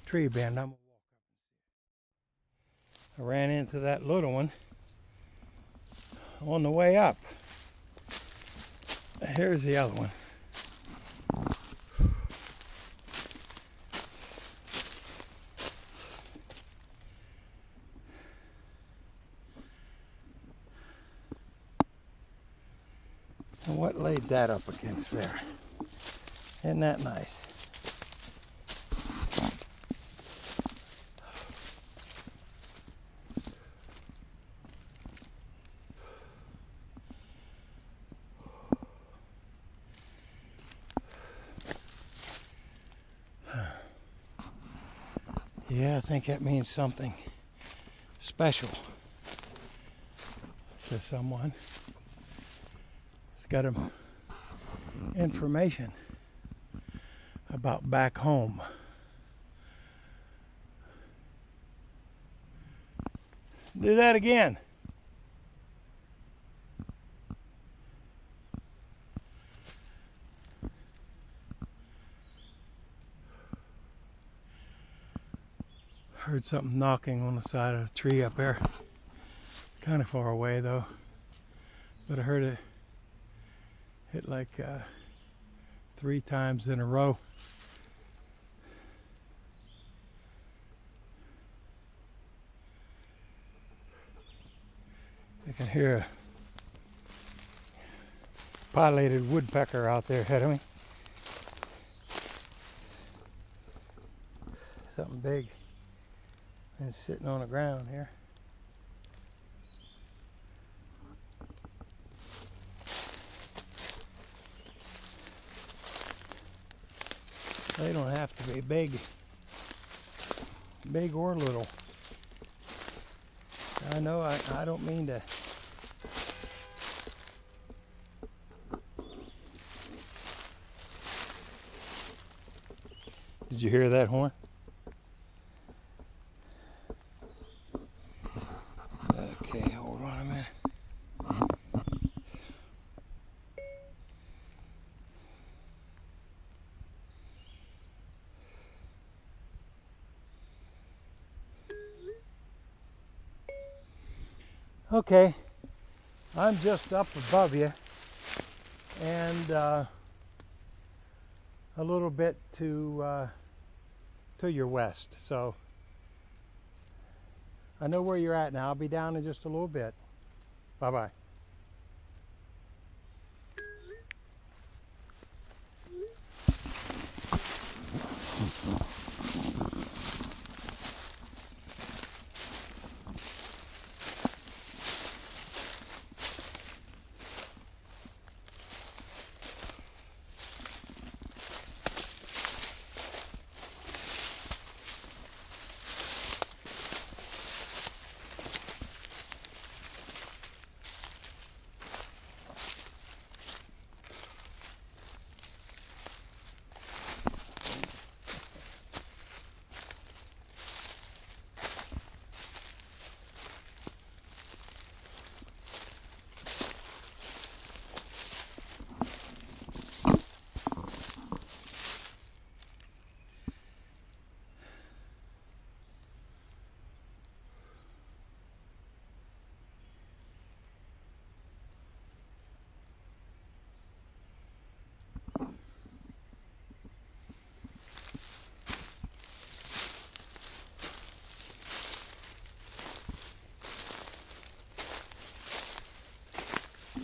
tree bend. I'm gonna walk up. I ran into that little one on the way up. Here's the other one. And what laid that up against there? Isn't that nice? Yeah, I think that means something special to someone. It's got information about back home. Do that again. Heard something knocking on the side of a tree up there. Kind of far away though. But I heard it hit like 3 times in a row. I can hear a pileated woodpecker out there ahead of me. Something big and sitting on the ground here. They don't have to be big or little. I know I don't mean to Did you hear that horn? Okay, hold on a minute. Okay, I'm just up above you and a little bit to your west. So I know where you're at now. I'll be down in just a little bit. Bye-bye.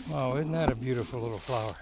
Wow, isn't that a beautiful little flower?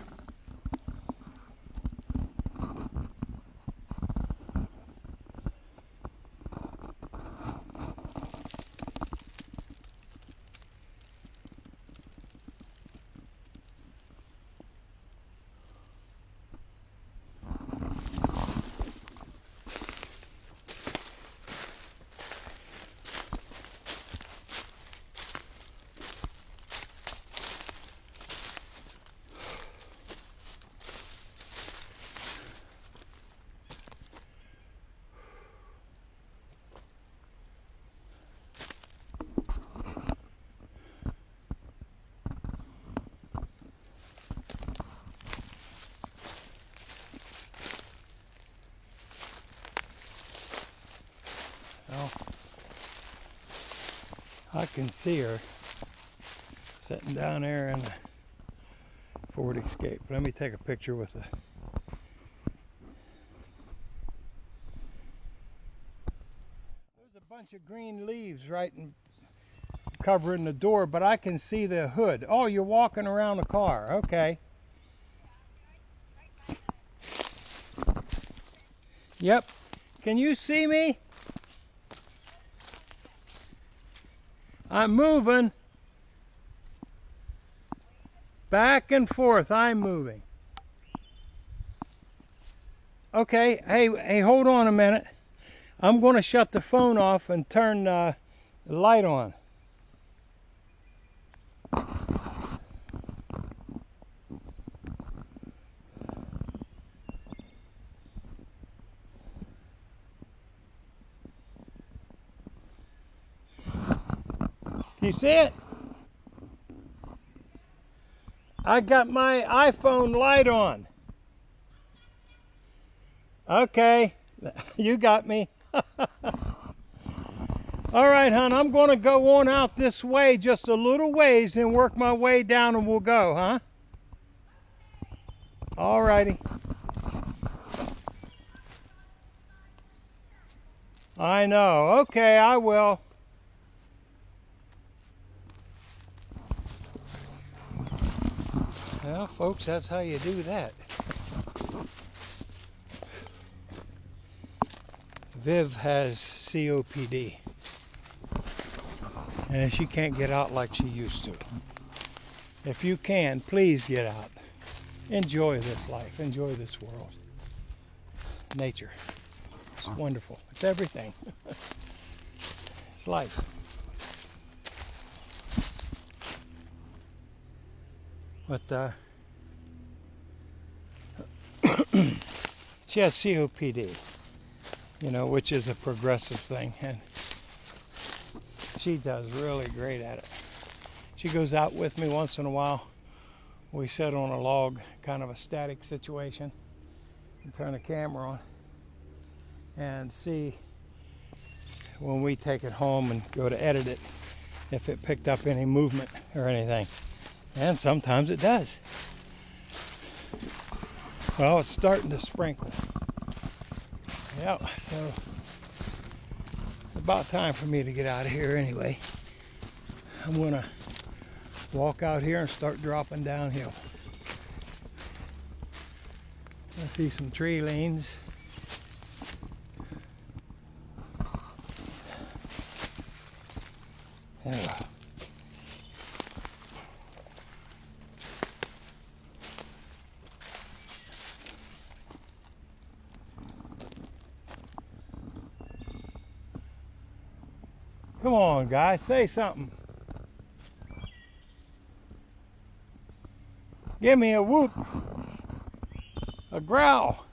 Well, I can see her sitting down there in the Ford Escape. Let me take a picture with the... There's a bunch of green leaves right in covering the door, but I can see the hood. Oh, you're walking around the car. Okay. Yep. Can you see me? I'm moving. Back and forth, I'm moving. Okay, hey, hold on a minute. I'm going to shut the phone off and turn the light on. You see it? I got my iPhone light on. Okay, you got me. All right, hon, I'm going to go on out this way just a little ways and work my way down and we'll go, huh? All righty. I know. Okay, I will. Well, folks, that's how you do that. Viv has COPD. And she can't get out like she used to. If you can, please get out. Enjoy this life. Enjoy this world. Nature. It's wonderful. It's everything. It's life. But she has COPD. you know, which is a progressive thing, and she does really great at it. She goes out with me once in a while. We sit on a log, kind of a static situation, and turn the camera on and see when we take it home and go to edit it if it picked up any movement or anything. And sometimes it does. Well, it's starting to sprinkle. Yep, so it's about time for me to get out of here anyway. I'm gonna walk out here and start dropping downhill. I see some tree lanes. Yeah. Come on, guys, say something. Give me a whoop, a growl.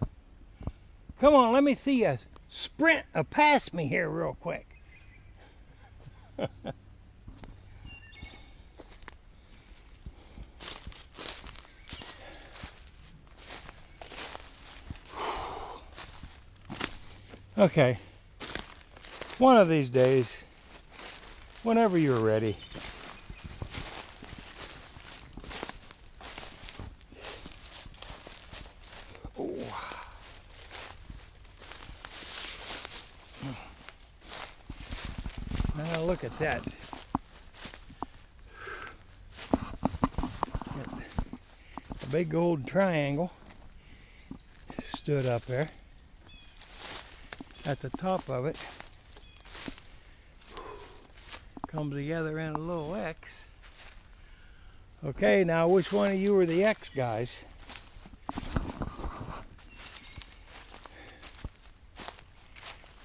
Come on, let me see you sprint past me here real quick. Okay, one of these days, whenever you're ready, now look at that. A big gold triangle stood up there. At the top of it comes together in a little X. Okay, now which one of you are the X guys?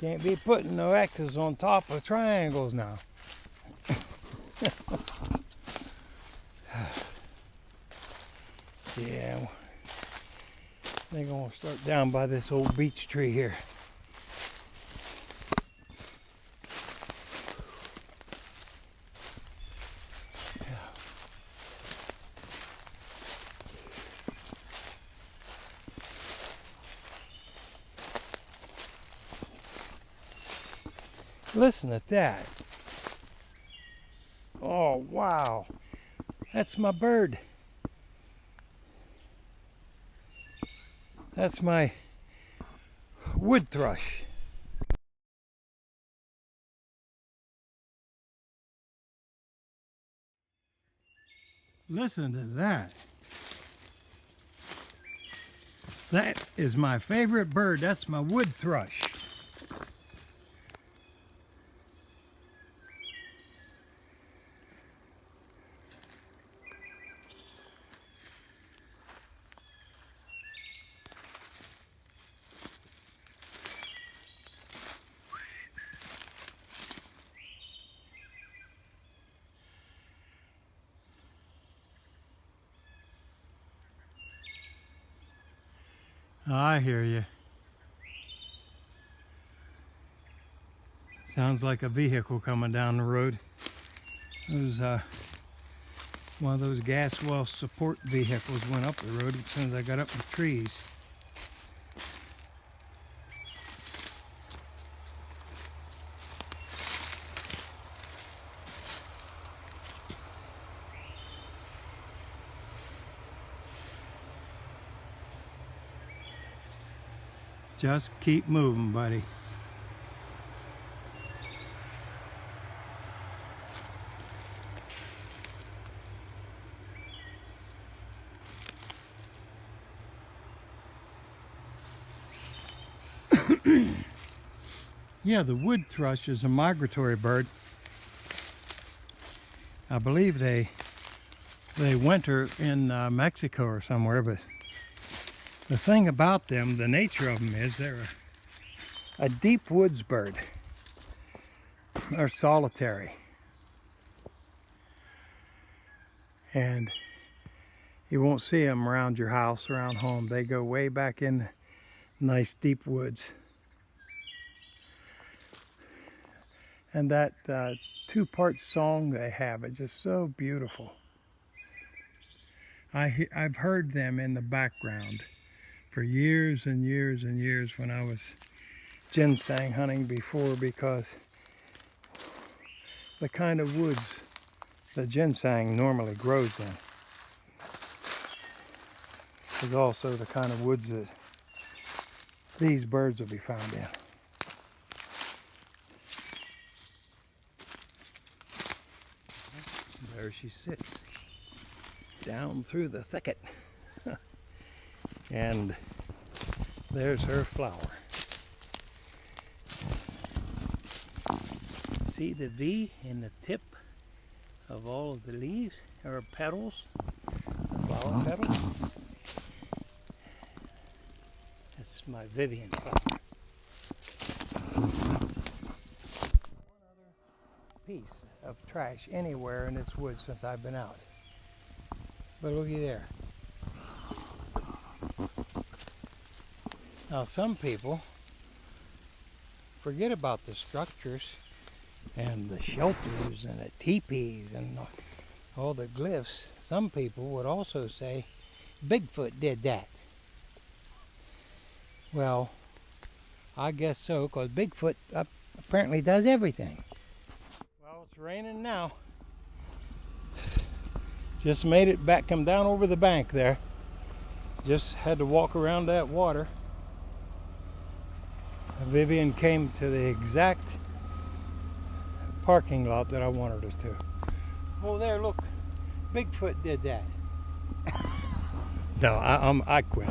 Can't be putting no X's on top of triangles now. Yeah, I think I'm gonna start down by this old beech tree here. Listen at that. Oh, wow. That's my bird. That's my wood thrush. Listen to that. That is my favorite bird. That's my wood thrush. I hear you. Sounds like a vehicle coming down the road. It was one of those gas well support vehicles went up the road as soon as I got up the trees. Just keep moving, buddy. Yeah, the wood thrush is a migratory bird. I believe they winter in Mexico or somewhere, but the thing about them, the nature of them is they're a deep woods bird. They're solitary. And you won't see them around your house, around home. They go way back in nice deep woods. And that two-part song they have, it's just so beautiful. I've heard them in the background for years and years and years when I was ginseng hunting before, because the kind of woods the ginseng normally grows in is also the kind of woods that these birds will be found in. There she sits, down through the thicket. And there's her flower. See the V in the tip of all of the leaves, or petals, the flower petals? That's my Vivian flower. One other piece of trash anywhere in this woods since I've been out. But looky there. Now some people forget about the structures and the shelters and the teepees and all the glyphs. Some people would also say Bigfoot did that. Well, I guess so, because Bigfoot apparently does everything. Well, it's raining now. Just made it back, come down over the bank there. Just had to walk around that water. Vivian came to the exact parking lot that I wanted her to. Oh, there, look. Bigfoot did that. No, I quit.